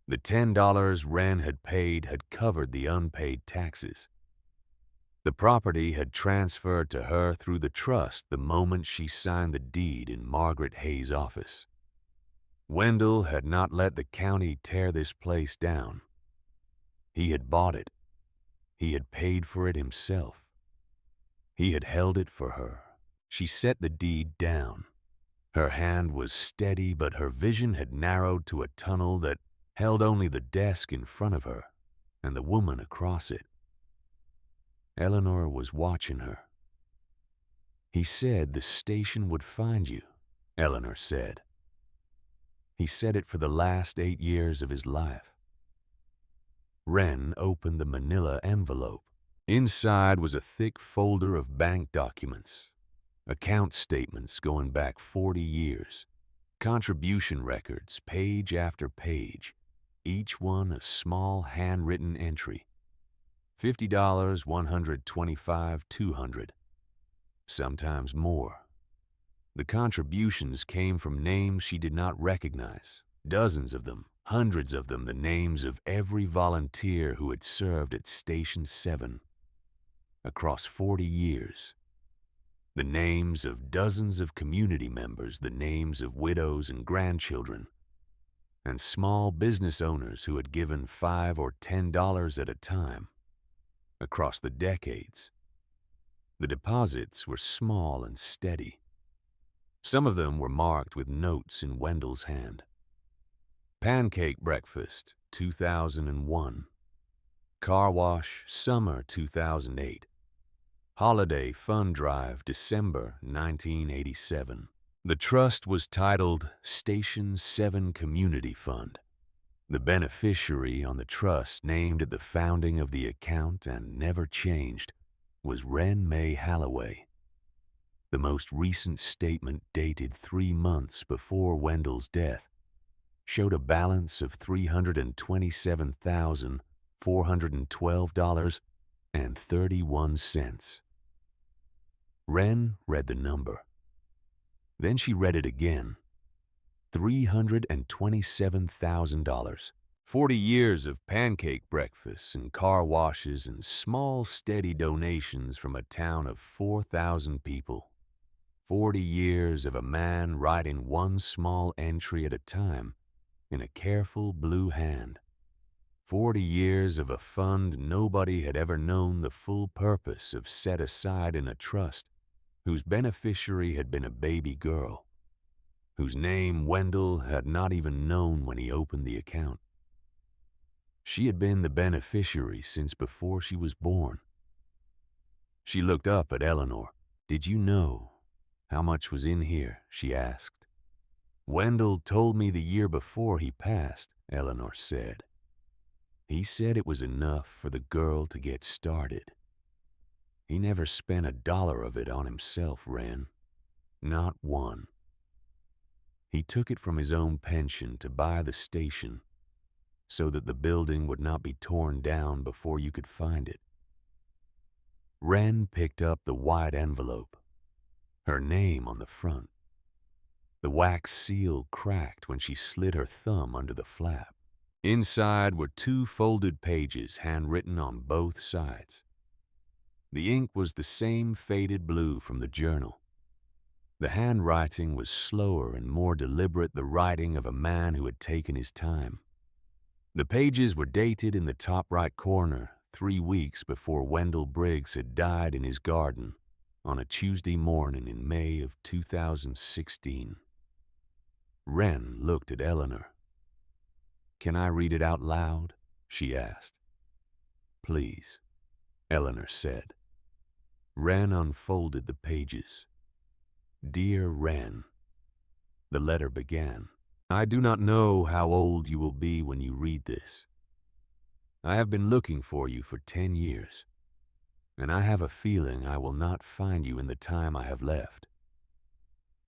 The $10 Wren had paid had covered the unpaid taxes. The property had transferred to her through the trust the moment she signed the deed in Margaret Hayes' office. Wendell had not let the county tear this place down. He had bought it. He had paid for it himself. He had held it for her. She set the deed down. Her hand was steady, but her vision had narrowed to a tunnel that held only the desk in front of her and the woman across it. Eleanor was watching her. He said the station would find you, Eleanor said. He said it for the last 8 years of his life. Wren opened the manila envelope. Inside was a thick folder of bank documents, account statements going back 40 years, contribution records, page after page, each one a small handwritten entry. $50, $125, $200, sometimes more. The contributions came from names she did not recognize, dozens of them, hundreds of them, the names of every volunteer who had served at Station 7 across 40 years. The names of dozens of community members, the names of widows and grandchildren, and small business owners who had given $5 or $10 at a time. Across the decades, the deposits were small and steady. Some of them were marked with notes in Wendell's hand. Pancake breakfast, 2001. Car wash, summer 2008. Holiday fund drive, December 1987. The trust was titled Station 7 Community Fund. The beneficiary on the trust, named at the founding of the account and never changed, was Wren May Halloway. The most recent statement, dated 3 months before Wendell's death, showed a balance of $327,412.31. Wren read the number. Then she read it again. $327,000. 40 years of pancake breakfasts and car washes and small, steady donations from a town of 4,000 people. 40 years of a man writing one small entry at a time in a careful blue hand. 40 years of a fund nobody had ever known the full purpose of, set aside in a trust whose beneficiary had been a baby girl, whose name Wendell had not even known when he opened the account. She had been the beneficiary since before she was born. She looked up at Eleanor. "Did you know how much was in here?" she asked. "Wendell told me the year before he passed," Eleanor said. "He said it was enough for the girl to get started. He never spent $1 of it on himself, Wren. Not one. He took it from his own pension to buy the station so that the building would not be torn down before you could find it." Wren picked up the white envelope, her name on the front. The wax seal cracked when she slid her thumb under the flap. Inside were 2 folded pages handwritten on both sides. The ink was the same faded blue from the journal. The handwriting was slower and more deliberate, the writing of a man who had taken his time. The pages were dated in the top right corner 3 weeks before Wendell Briggs had died in his garden on a Tuesday morning in May of 2016. Wren looked at Eleanor. "Can I read it out loud?" she asked. "Please," Eleanor said. Wren unfolded the pages. "Dear Wren," the letter began, "I do not know how old you will be when you read this. I have been looking for you for 10 years, and I have a feeling I will not find you in the time I have left.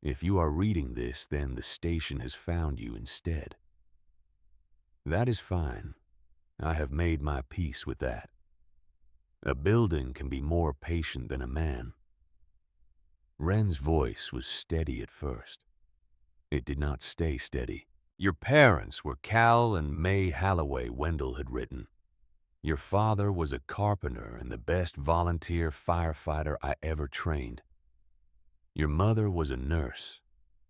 If you are reading this, then the station has found you instead. That is fine. I have made my peace with that. A building can be more patient than a man." Wren's voice was steady at first. It did not stay steady. "Your parents were Cal and May Halloway," Wendell had written. "Your father was a carpenter and the best volunteer firefighter I ever trained. Your mother was a nurse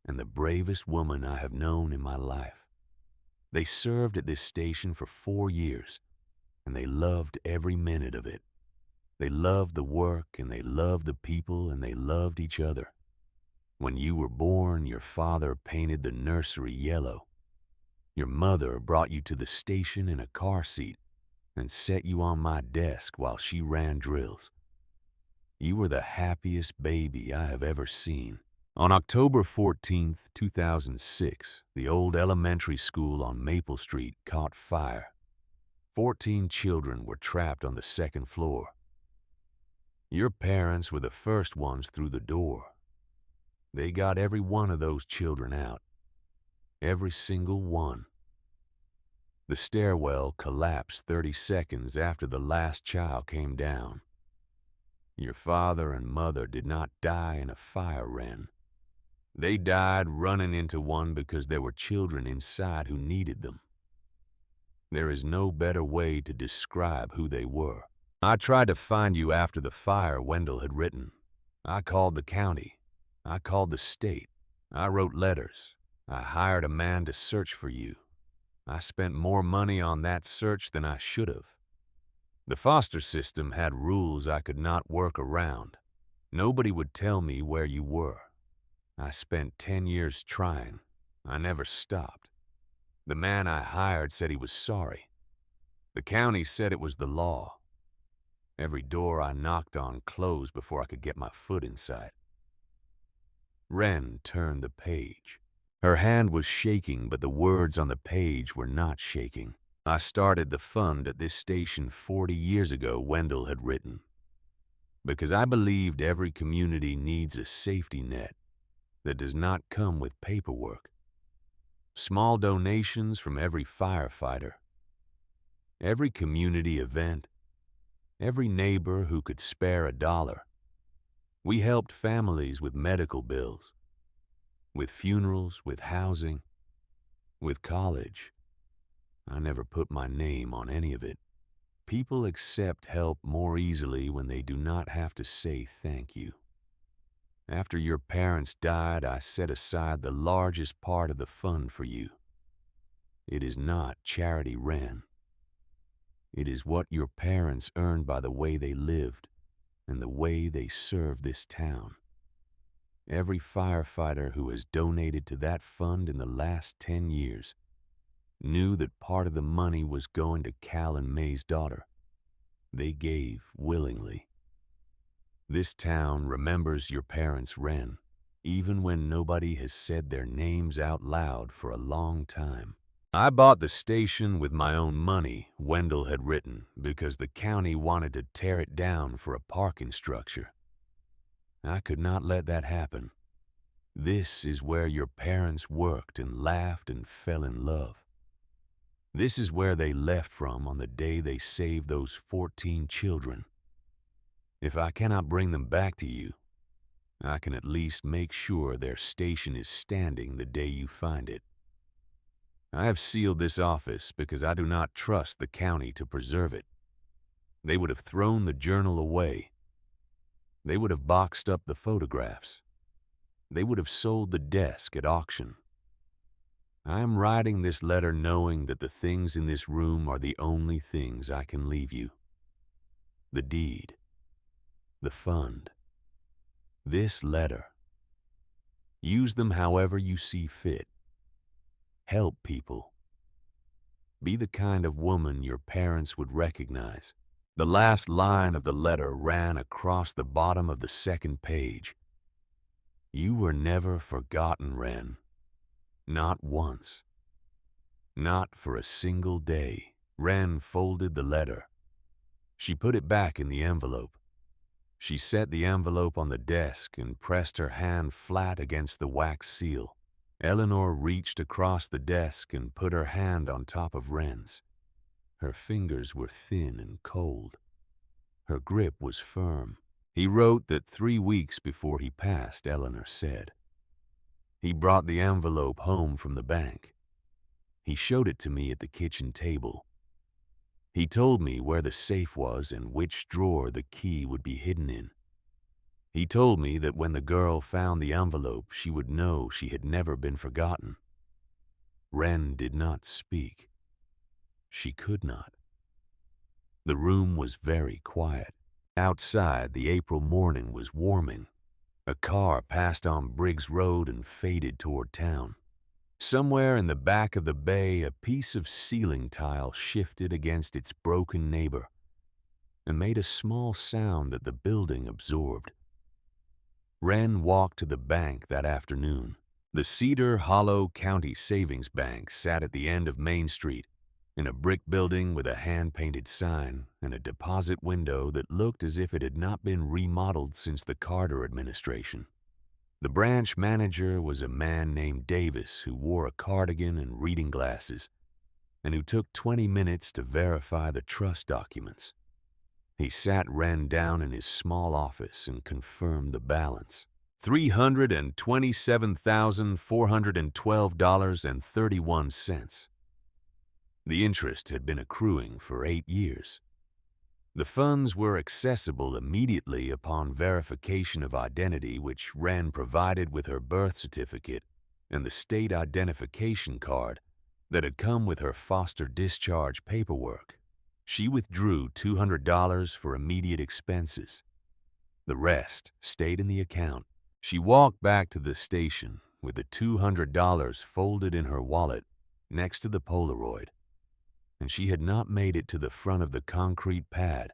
and the bravest woman I have known in my life. They served at this station for 4 years, and they loved every minute of it. They loved the work, and they loved the people, and they loved each other. When you were born, your father painted the nursery yellow. Your mother brought you to the station in a car seat and set you on my desk while she ran drills. You were the happiest baby I have ever seen." On October 14th, 2006, the old elementary school on Maple Street caught fire. 14 children were trapped on the 2nd floor. Your parents were the first ones through the door. They got every one of those children out. Every single one. The stairwell collapsed 30 seconds after the last child came down. Your father and mother did not die in a fire, Wren. They died running into one because there were children inside who needed them. There is no better way to describe who they were. "I tried to find you after the fire," Wendell had written. "I called the county. I called the state. I wrote letters. I hired a man to search for you. I spent more money on that search than I should have. The foster system had rules I could not work around. Nobody would tell me where you were. I spent 10 years trying. I never stopped. The man I hired said he was sorry. The county said it was the law. Every door I knocked on closed before I could get my foot inside." Wren turned the page. Her hand was shaking, but the words on the page were not shaking. "I started the fund at this station 40 years ago," Wendell had written, "because I believed every community needs a safety net that does not come with paperwork. Small donations from every firefighter, every community event, every neighbor who could spare $1. We helped families with medical bills, with funerals, with housing, with college. I never put my name on any of it. People accept help more easily when they do not have to say thank you. After your parents died, I set aside the largest part of the fund for you. It is not charity, Wren. It is what your parents earned by the way they lived and the way they served this town. Every firefighter who has donated to that fund in the last 10 years knew that part of the money was going to Cal and May's daughter. They gave willingly. This town remembers your parents, Wren, even when nobody has said their names out loud for a long time. I bought the station with my own money, Wendell had written, because the county wanted to tear it down for a parking structure. I could not let that happen. This is where your parents worked and laughed and fell in love. This is where they left from on the day they saved those 14 children. If I cannot bring them back to you, I can at least make sure their station is standing the day you find it. I have sealed this office because I do not trust the county to preserve it. They would have thrown the journal away. They would have boxed up the photographs. They would have sold the desk at auction. I am writing this letter knowing that the things in this room are the only things I can leave you. The deed. The fund. This letter. Use them however you see fit. Help people. Be the kind of woman your parents would recognize. The last line of the letter ran across the bottom of the second page. You were never forgotten, Wren. Not once. Not for a single day. Wren folded the letter. She put it back in the envelope. She set the envelope on the desk and pressed her hand flat against the wax seal. Eleanor reached across the desk and put her hand on top of Wren's. Her fingers were thin and cold. Her grip was firm. He wrote that 3 weeks before he passed, Eleanor said. He brought the envelope home from the bank. He showed it to me at the kitchen table. He told me where the safe was and which drawer the key would be hidden in. He told me that when the girl found the envelope, she would know she had never been forgotten. Wren did not speak. She could not. The room was very quiet. Outside, the April morning was warming. A car passed on Briggs Road and faded toward town. Somewhere in the back of the bay, a piece of ceiling tile shifted against its broken neighbor and made a small sound that the building absorbed. Wren walked to the bank that afternoon. The Cedar Hollow County Savings Bank sat at the end of Main Street, in a brick building with a hand-painted sign and a deposit window that looked as if it had not been remodeled since the Carter administration. The branch manager was a man named Davis who wore a cardigan and reading glasses and who took 20 minutes to verify the trust documents. He sat Wren down in his small office and confirmed the balance. $327,412.31. The interest had been accruing for 8 years. The funds were accessible immediately upon verification of identity, which Wren provided with her birth certificate and the state identification card that had come with her foster discharge paperwork. She withdrew $200 for immediate expenses. The rest stayed in the account. She walked back to the station with the $200 folded in her wallet next to the Polaroid, and she had not made it to the front of the concrete pad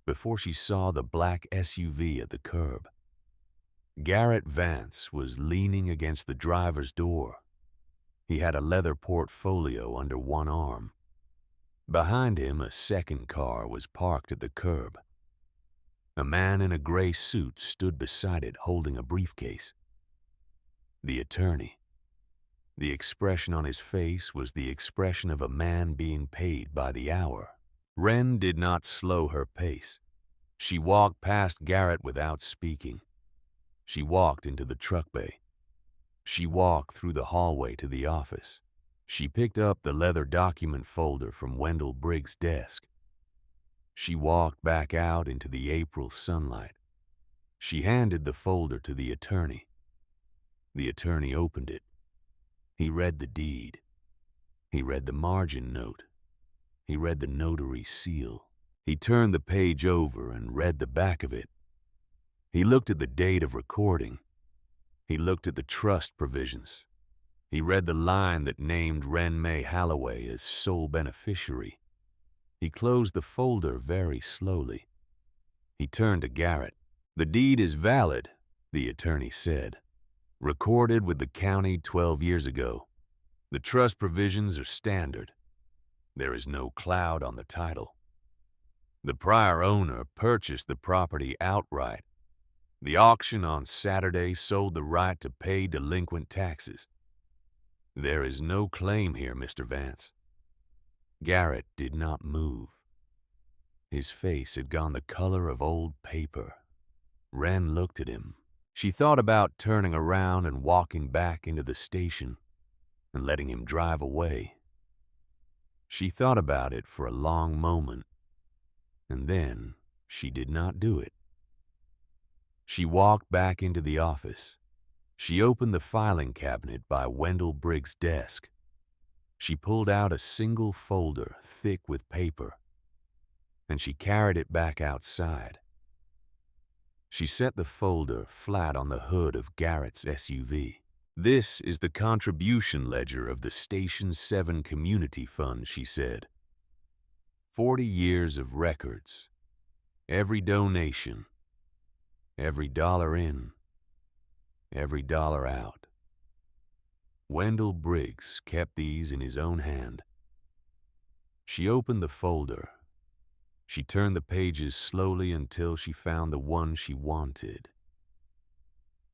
before she saw the black SUV at the curb. Garrett Vance was leaning against the driver's door. He had a leather portfolio under one arm. Behind him, a second car was parked at the curb. A man in a gray suit stood beside it holding a briefcase. The attorney. The expression on his face was the expression of a man being paid by the hour. Wren did not slow her pace. She walked past Garrett without speaking. She walked into the truck bay. She walked through the hallway to the office. She picked up the leather document folder from Wendell Briggs' desk. She walked back out into the April sunlight. She handed the folder to the attorney. The attorney opened it. He read the deed. He read the margin note. He read the notary seal. He turned the page over and read the back of it. He looked at the date of recording. He looked at the trust provisions. He read the line that named Wren May Halloway as sole beneficiary. He closed the folder very slowly. He turned to Garrett. "The deed is valid," the attorney said. "Recorded with the county 12 years ago. The trust provisions are standard. There is no cloud on the title. The prior owner purchased the property outright. The auction on Saturday sold the right to pay delinquent taxes. There is no claim here, Mr. Vance." Garrett did not move. His face had gone the color of old paper. Wren looked at him. She thought about turning around and walking back into the station and letting him drive away. She thought about it for a long moment, and then she did not do it. She walked back into the office. She opened the filing cabinet by Wendell Briggs' desk. She pulled out a single folder thick with paper, and she carried it back outside. She set the folder flat on the hood of Garrett's SUV. "This is the contribution ledger of the Station 7 Community Fund," she said. 40 years of records. Every donation. Every dollar in. Every dollar out. Wendell Briggs kept these in his own hand. She opened the folder. She turned the pages slowly until she found the one she wanted.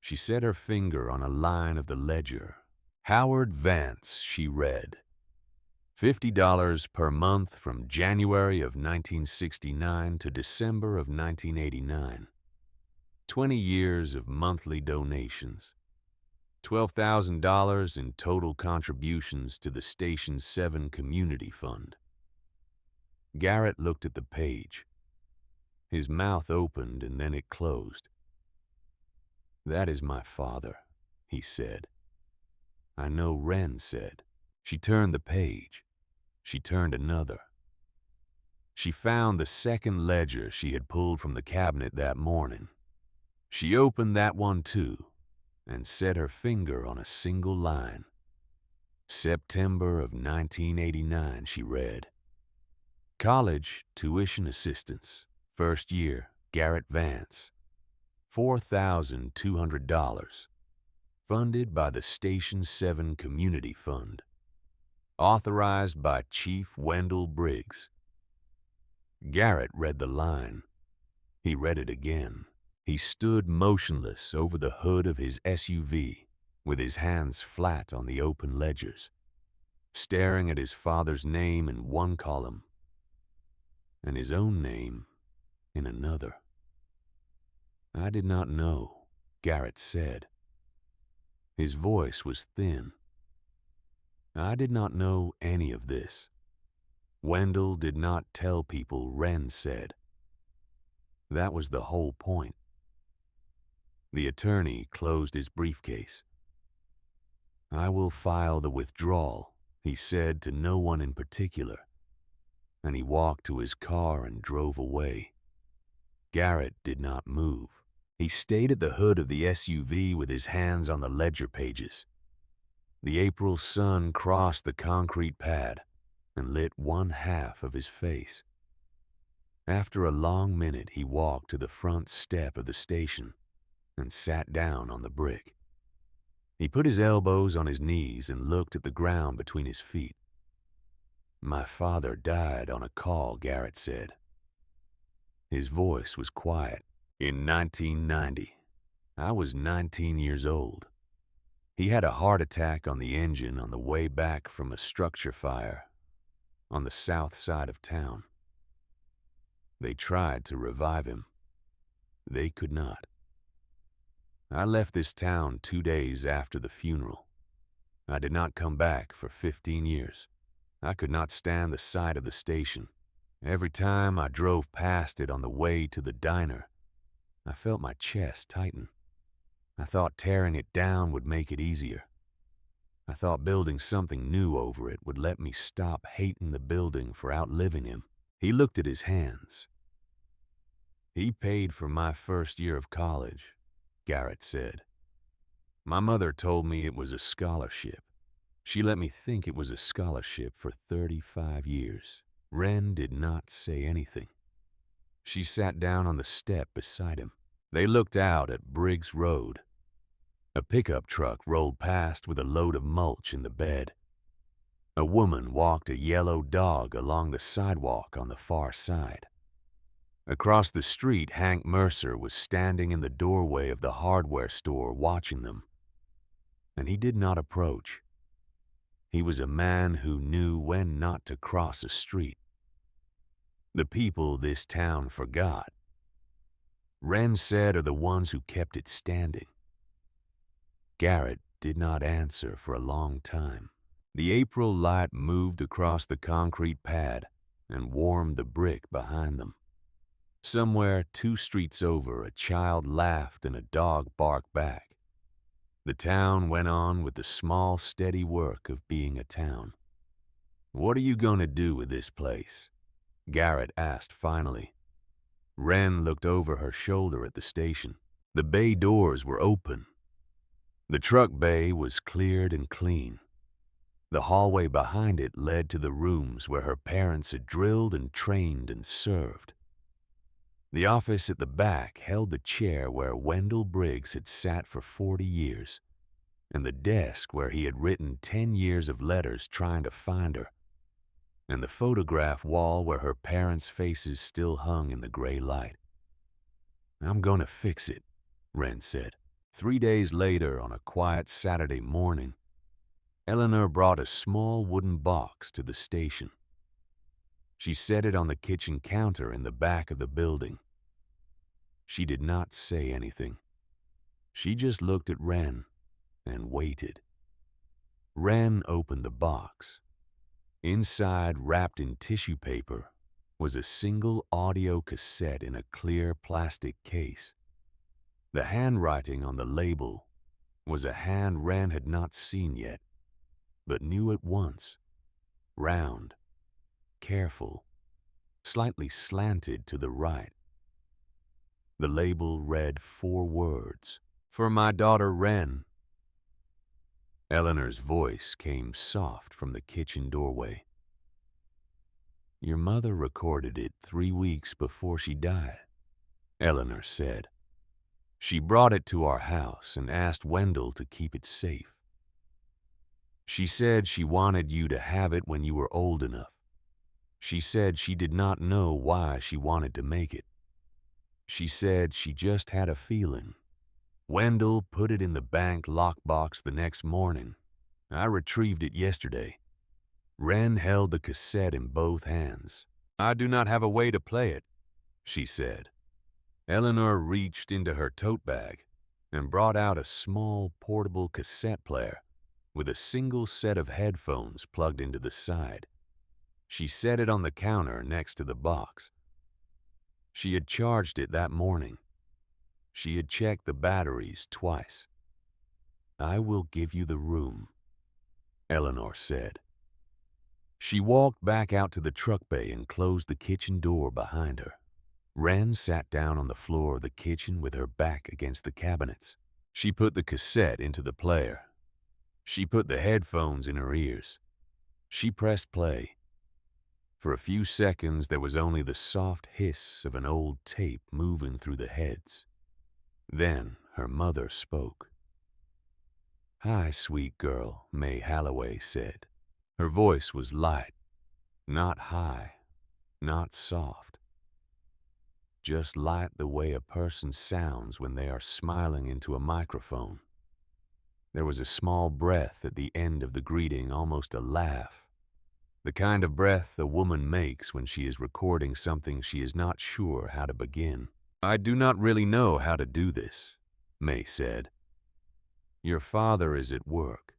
She set her finger on a line of the ledger. "Howard Vance," she read. $50 per month from January of 1969 to December of 1989. 20 years of monthly donations. $12,000 in total contributions to the Station 7 Community Fund. Garrett looked at the page. His mouth opened and then it closed. "That is my father," he said. "I know," Wren said. She turned the page. She turned another. She found the second ledger she had pulled from the cabinet that morning. She opened that one too and set her finger on a single line. "September of 1989, she read. "College tuition assistance, first year, Garrett Vance. $4,200. Funded by the Station 7 Community Fund. Authorized by Chief Wendell Briggs." Garrett read the line. He read it again. He stood motionless over the hood of his SUV, with his hands flat on the open ledgers, staring at his father's name in one column and his own name in another. "I did not know," Garrett said. His voice was thin. "I did not know any of this. Wendell did not tell people," Wren said. "That was the whole point." The attorney closed his briefcase. "I will file the withdrawal," he said to no one in particular, and he walked to his car and drove away. Garrett did not move. He stayed at the hood of the SUV with his hands on the ledger pages. The April sun crossed the concrete pad and lit one half of his face. After a long minute, he walked to the front step of the station and sat down on the brick. He put his elbows on his knees and looked at the ground between his feet. "My father died on a call," Garrett said. His voice was quiet. "In 1990. I was 19 years old. He had a heart attack on the engine on the way back from a structure fire on the south side of town. They tried to revive him. They could not. I left this town 2 days after the funeral. I did not come back for 15 years. I could not stand the sight of the station. Every time I drove past it on the way to the diner, I felt my chest tighten. I thought tearing it down would make it easier. I thought building something new over it would let me stop hating the building for outliving him." He looked at his hands. "He paid for my first year of college," Garrett said. "My mother told me it was a scholarship. She let me think it was a scholarship for 35 years. Wren did not say anything. She sat down on the step beside him. They looked out at Briggs Road. A pickup truck rolled past with a load of mulch in the bed. A woman walked a yellow dog along the sidewalk on the far side. Across the street, Hank Mercer was standing in the doorway of the hardware store watching them. And he did not approach. He was a man who knew when not to cross a street. The people this town forgot, Wren said, are the ones who kept it standing. Garrett did not answer for a long time. The April light moved across the concrete pad and warmed the brick behind them. Somewhere 2 streets over, a child laughed and a dog barked back. The town went on with the small, steady work of being a town. "What are you going to do with this place?" Garrett asked finally. Wren looked over her shoulder at the station. The bay doors were open. The truck bay was cleared and clean. The hallway behind it led to the rooms where her parents had drilled and trained and served. The office at the back held the chair where Wendell Briggs had sat for 40 years, and the desk where he had written 10 years of letters trying to find her, and the photograph wall where her parents' faces still hung in the gray light. "I'm going to fix it," Wren said. 3 days later, on a quiet Saturday morning, Eleanor brought a small wooden box to the station. She set it on the kitchen counter in the back of the building. She did not say anything. She just looked at Wren and waited. Wren opened the box. Inside, wrapped in tissue paper, was a single audio cassette in a clear plastic case. The handwriting on the label was a hand Wren had not seen yet, but knew at once. Round, careful, slightly slanted to the right. The label read 4 words, "For my daughter Wren." Eleanor's voice came soft from the kitchen doorway. "Your mother recorded it 3 weeks before she died," Eleanor said. "She brought it to our house and asked Wendell to keep it safe. She said she wanted you to have it when you were old enough. She said she did not know why she wanted to make it. She said she just had a feeling. Wendell put it in the bank lockbox the next morning. I retrieved it yesterday." Wren held the cassette in both hands. "I do not have a way to play it," she said. Eleanor reached into her tote bag and brought out a small portable cassette player with a single set of headphones plugged into the side. She set it on the counter next to the box. She had charged it that morning. She had checked the batteries twice. "I will give you the room," Eleanor said. She walked back out to the truck bay and closed the kitchen door behind her. Wren sat down on the floor of the kitchen with her back against the cabinets. She put the cassette into the player. She put the headphones in her ears. She pressed play. For a few seconds, there was only the soft hiss of an old tape moving through the heads. Then her mother spoke. "Hi, sweet girl," May Halloway said. Her voice was light, not high, not soft. Just light the way a person sounds when they are smiling into a microphone. There was a small breath at the end of the greeting, almost a laugh. The kind of breath a woman makes when she is recording something she is not sure how to begin. "I do not really know how to do this," May said. "Your father is at work.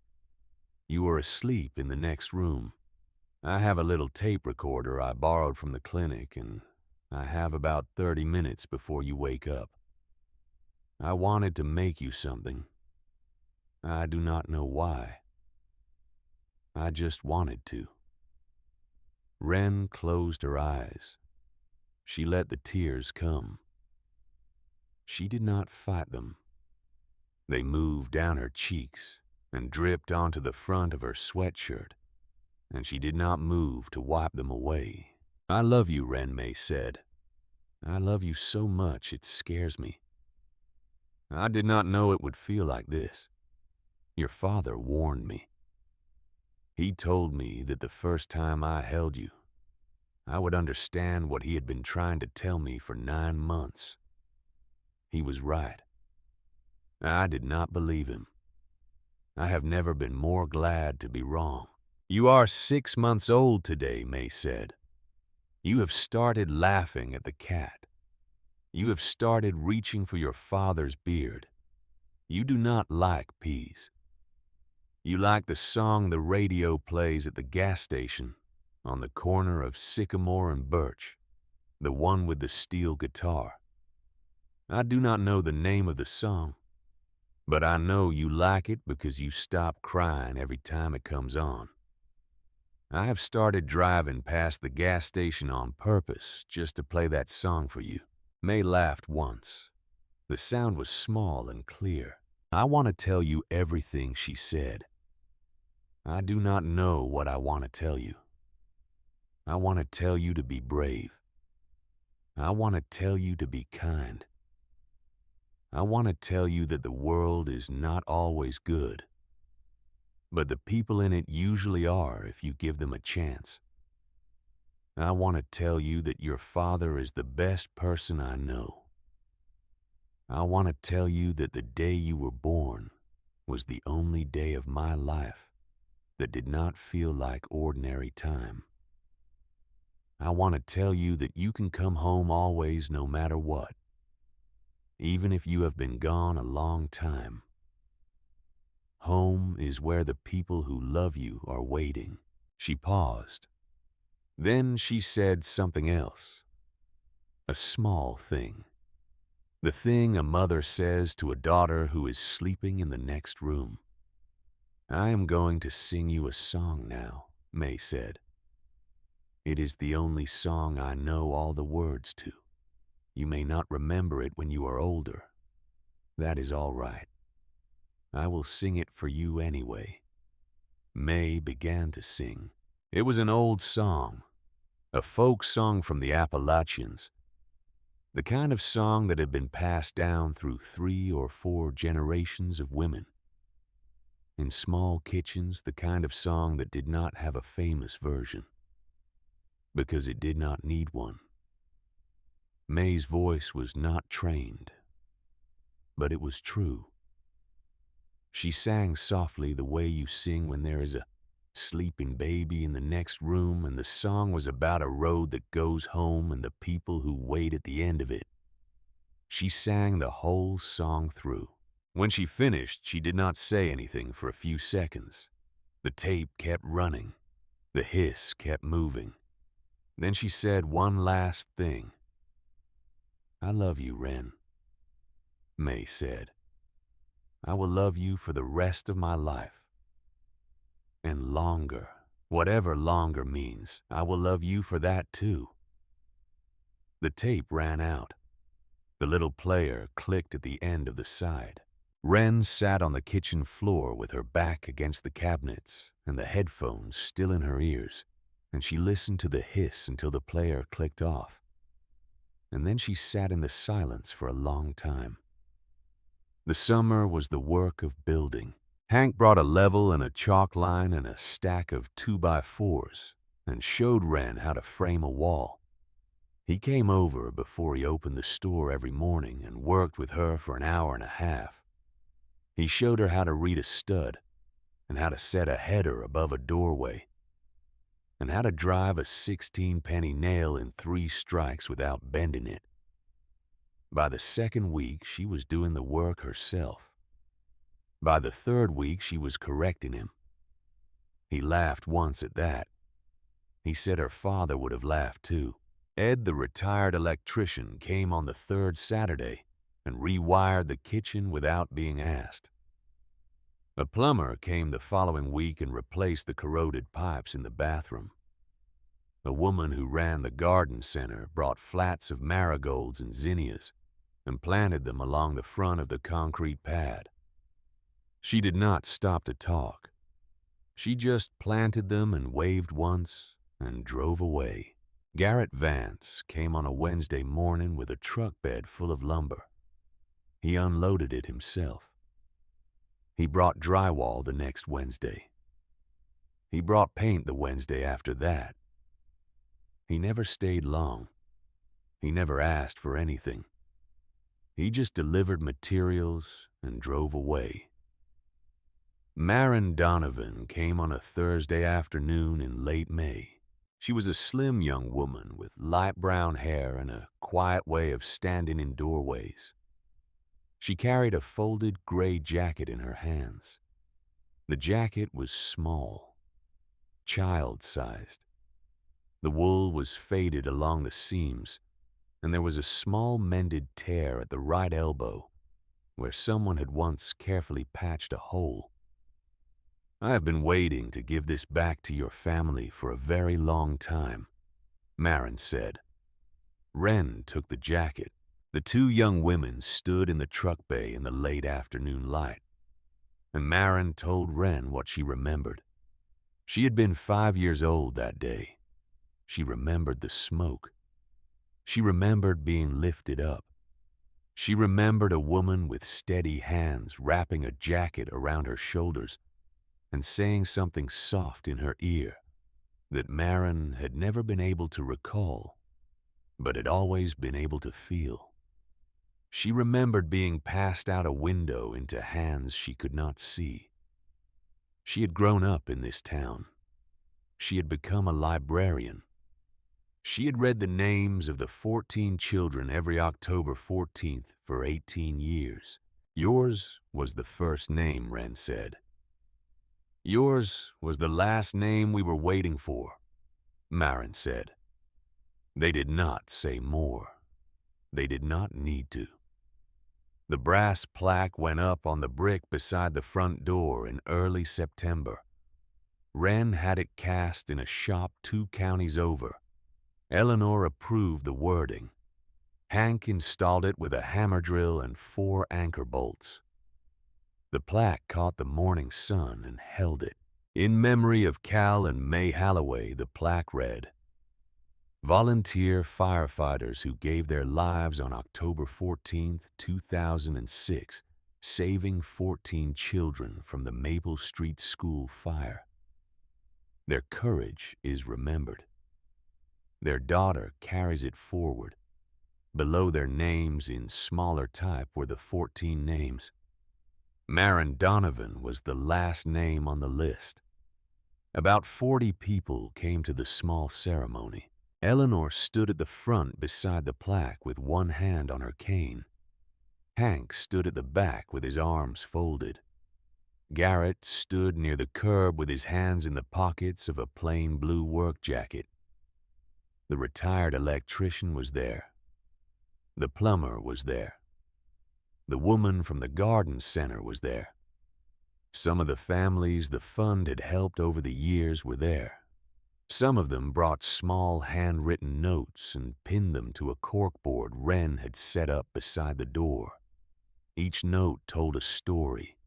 You are asleep in the next room. I have a little tape recorder I borrowed from the clinic, and I have about 30 minutes before you wake up. I wanted to make you something. I do not know why. I just wanted to." Wren closed her eyes. She let the tears come. She did not fight them. They moved down her cheeks and dripped onto the front of her sweatshirt, and she did not move to wipe them away. "I love you," Wren May said. "I love you so much it scares me. I did not know it would feel like this. Your father warned me. He told me that the first time I held you, I would understand what he had been trying to tell me for 9 months. He was right. I did not believe him. I have never been more glad to be wrong. You are 6 months old today, May said. You have started laughing at the cat. You have started reaching for your father's beard. You do not like peas. You like the song the radio plays at the gas station on the corner of Sycamore and Birch, the one with the steel guitar. I do not know the name of the song, but I know you like it because you stop crying every time it comes on. I have started driving past the gas station on purpose just to play that song for you. May laughed once. The sound was small and clear. I want to tell you everything she said. I do not know what I want to tell you. I want to tell you to be brave. I want to tell you to be kind. I want to tell you that the world is not always good, but the people in it usually are if you give them a chance. I want to tell you that your father is the best person I know. I want to tell you that the day you were born was the only day of my life that did not feel like ordinary time. I want to tell you that you can come home always no matter what, even if you have been gone a long time. Home is where the people who love you are waiting. She paused. Then she said something else. A small thing. The thing a mother says to a daughter who is sleeping in the next room. I am going to sing you a song now, May said. It is the only song I know all the words to. You may not remember it when you are older. That is all right. I will sing it for you anyway. May began to sing. It was an old song, a folk song from the Appalachians, the kind of song that had been passed down through 3 or 4 generations of women. In small kitchens, the kind of song that did not have a famous version, because it did not need one. May's voice was not trained, but it was true. She sang softly the way you sing when there is a sleeping baby in the next room, and the song was about a road that goes home and the people who wait at the end of it. She sang the whole song through. When she finished, she did not say anything for a few seconds. The tape kept running. The hiss kept moving. Then she said one last thing. I love you, Wren. May said. I will love you for the rest of my life. And longer, whatever longer means, I will love you for that too. The tape ran out. The little player clicked at the end of the side. Wren sat on the kitchen floor with her back against the cabinets and the headphones still in her ears, and she listened to the hiss until the player clicked off. And then she sat in the silence for a long time. The summer was the work of building. Hank brought a level and a chalk line and a stack of 2x4s and showed Wren how to frame a wall. He came over before he opened the store every morning and worked with her for an hour and a half. He showed her how to read a stud and how to set a header above a doorway and how to drive a 16-penny nail in 3 strikes without bending it. By the second week, she was doing the work herself. By the third week, she was correcting him. He laughed once at that. He said her father would have laughed too. Ed, the retired electrician, came on the 3rd Saturday and rewired the kitchen without being asked. A plumber came the following week and replaced the corroded pipes in the bathroom. A woman who ran the garden center brought flats of marigolds and zinnias and planted them along the front of the concrete pad. She did not stop to talk. She just planted them and waved once and drove away. Garrett Vance came on a Wednesday morning with a truck bed full of lumber. He unloaded it himself. He brought drywall the next Wednesday. He brought paint the Wednesday after that. He never stayed long. He never asked for anything. He just delivered materials and drove away. Maren Donovan came on a Thursday afternoon in late May. She was a slim young woman with light brown hair and a quiet way of standing in doorways. She carried a folded gray jacket in her hands. The jacket was small, child-sized. The wool was faded along the seams, and there was a small mended tear at the right elbow where someone had once carefully patched a hole. "I have been waiting to give this back to your family for a very long time," Maren said. Wren took the jacket. The two young women stood in the truck bay in the late afternoon light, and Maren told Wren what she remembered. She had been 5 years old that day. She remembered the smoke. She remembered being lifted up. She remembered a woman with steady hands wrapping a jacket around her shoulders and saying something soft in her ear that Maren had never been able to recall, but had always been able to feel. She remembered being passed out a window into hands she could not see. She had grown up in this town. She had become a librarian. She had read the names of the 14 children every October 14th for 18 years. "Yours was the first name," Wren said. "Yours was the last name we were waiting for," Maren said. They did not say more. They did not need to. The brass plaque went up on the brick beside the front door in early September. Wren had it cast in a shop 2 counties over. Eleanor approved the wording. Hank installed it with a hammer drill and 4 anchor bolts. The plaque caught the morning sun and held it. In memory of Cal and May Halloway, the plaque read, "Volunteer firefighters who gave their lives on October 14, 2006, saving 14 children from the Maple Street School fire. Their courage is remembered. Their daughter carries it forward. Below their names in smaller type were the 14 names. Maren Donovan was the last name on the list. About 40 people came to the small ceremony. Eleanor stood at the front beside the plaque with one hand on her cane. Hank stood at the back with his arms folded. Garrett stood near the curb with his hands in the pockets of a plain blue work jacket. The retired electrician was there. The plumber was there. The woman from the garden center was there. Some of the families the fund had helped over the years were there. Some of them brought small handwritten notes and pinned them to a corkboard Wren had set up beside the door. Each note told a story.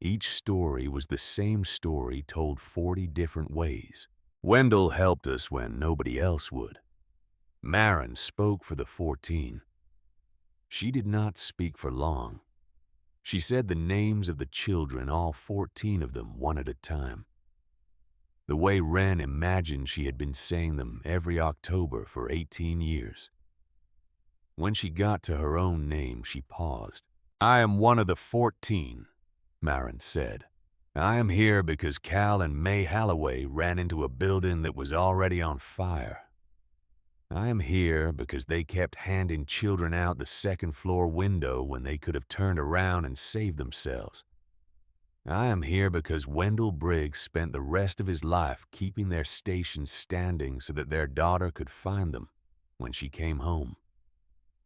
Each story was the same story told 40 different ways. Wendell helped us when nobody else would. Maren spoke for the 14. She did not speak for long. She said the names of the children, all 14 of them, one at a time. The way Wren imagined she had been saying them every October for 18 years. When she got to her own name, she paused. "I am one of the 14, Maren said. "I am here because Cal and May Halloway ran into a building that was already on fire. I am here because they kept handing children out the second-floor window when they could have turned around and saved themselves. I am here because Wendell Briggs spent the rest of his life keeping their station standing so that their daughter could find them when she came home.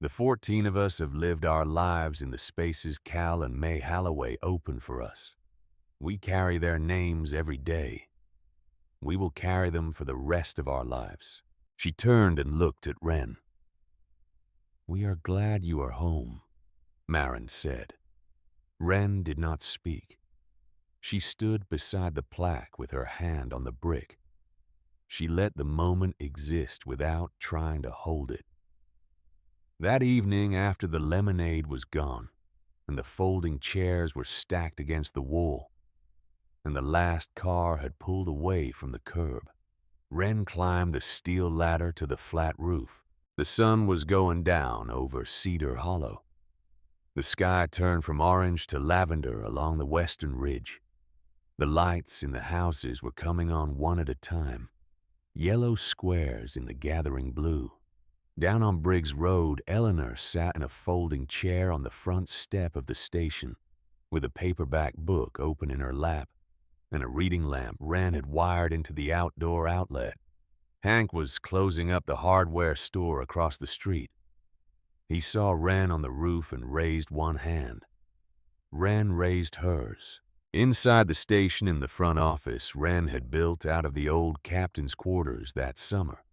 The 14 of us have lived our lives in the spaces Cal and May Halloway opened for us. We carry their names every day. We will carry them for the rest of our lives." She turned and looked at Wren. "We are glad you are home," Maren said. Wren did not speak. She stood beside the plaque with her hand on the brick. She let the moment exist without trying to hold it. That evening after the lemonade was gone, and the folding chairs were stacked against the wall, and the last car had pulled away from the curb. Wren climbed the steel ladder to the flat roof. The sun was going down over Cedar Hollow. The sky turned from orange to lavender along the western ridge. The lights in the houses were coming on one at a time, yellow squares in the gathering blue. Down on Briggs Road, Eleanor sat in a folding chair on the front step of the station, with a paperback book open in her lap and a reading lamp Wren had wired into the outdoor outlet. Hank was closing up the hardware store across the street. He saw Wren on the roof and raised one hand. Wren raised hers. Inside the station in the front office, Wren had built out of the old captain's quarters that summer.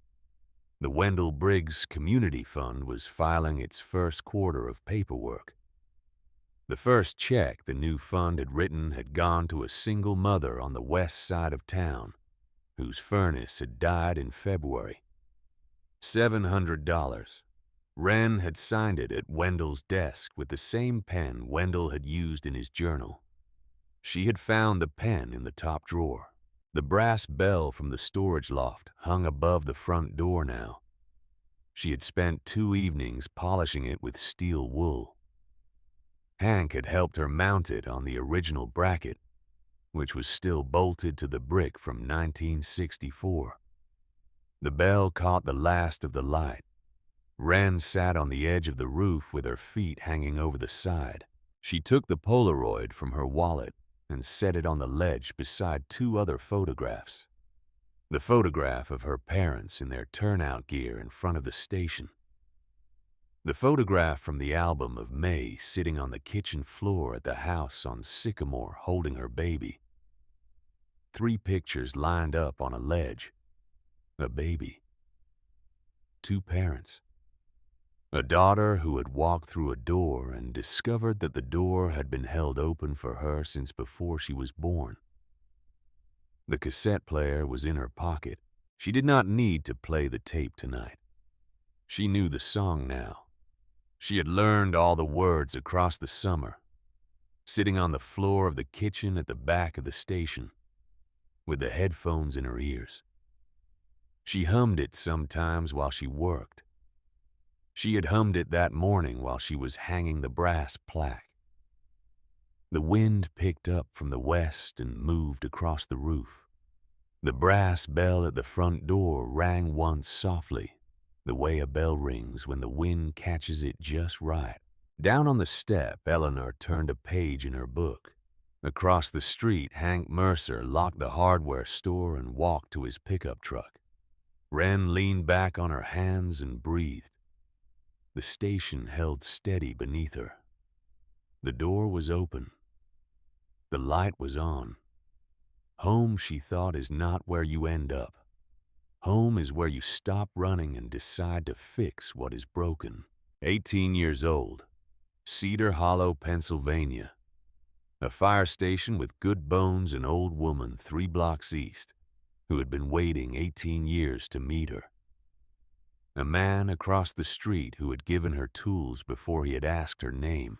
The Wendell Briggs Community Fund was filing its first quarter of paperwork. The first check the new fund had written had gone to a single mother on the west side of town, whose furnace had died in February. $700. Wren had signed it at Wendell's desk with the same pen Wendell had used in his journal. She had found the pen in the top drawer. The brass bell from the storage loft hung above the front door now. She had spent 2 evenings polishing it with steel wool. Hank had helped her mount it on the original bracket, which was still bolted to the brick from 1964. The bell caught the last of the light. Wren sat on the edge of the roof with her feet hanging over the side. She took the Polaroid from her wallet and set it on the ledge beside 2 other photographs. The photograph of her parents in their turnout gear in front of the station. The photograph from the album of May sitting on the kitchen floor at the house on Sycamore holding her baby. 3 pictures lined up on a ledge. A baby. 2 parents. A daughter who had walked through a door and discovered that the door had been held open for her since before she was born. The cassette player was in her pocket. She did not need to play the tape tonight. She knew the song now. She had learned all the words across the summer, sitting on the floor of the kitchen at the back of the station, with the headphones in her ears. She hummed it sometimes while she worked. She had hummed it that morning while she was hanging the brass plaque. The wind picked up from the west and moved across the roof. The brass bell at the front door rang once softly, the way a bell rings when the wind catches it just right. Down on the step, Eleanor turned a page in her book. Across the street, Hank Mercer locked the hardware store and walked to his pickup truck. Wren leaned back on her hands and breathed. The station held steady beneath her. The door was open. The light was on. Home, she thought, is not where you end up. Home is where you stop running and decide to fix what is broken. 18 years old, Cedar Hollow, Pennsylvania. A fire station with good bones, an old woman 3 blocks east, who had been waiting 18 years to meet her. A man across the street who had given her tools before he had asked her name.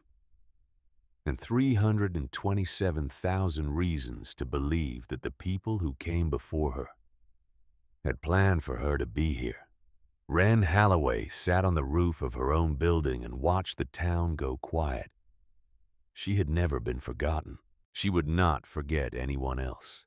And 327,000 reasons to believe that the people who came before her had planned for her to be here. Wren Halloway sat on the roof of her own building and watched the town go quiet. She had never been forgotten. She would not forget anyone else.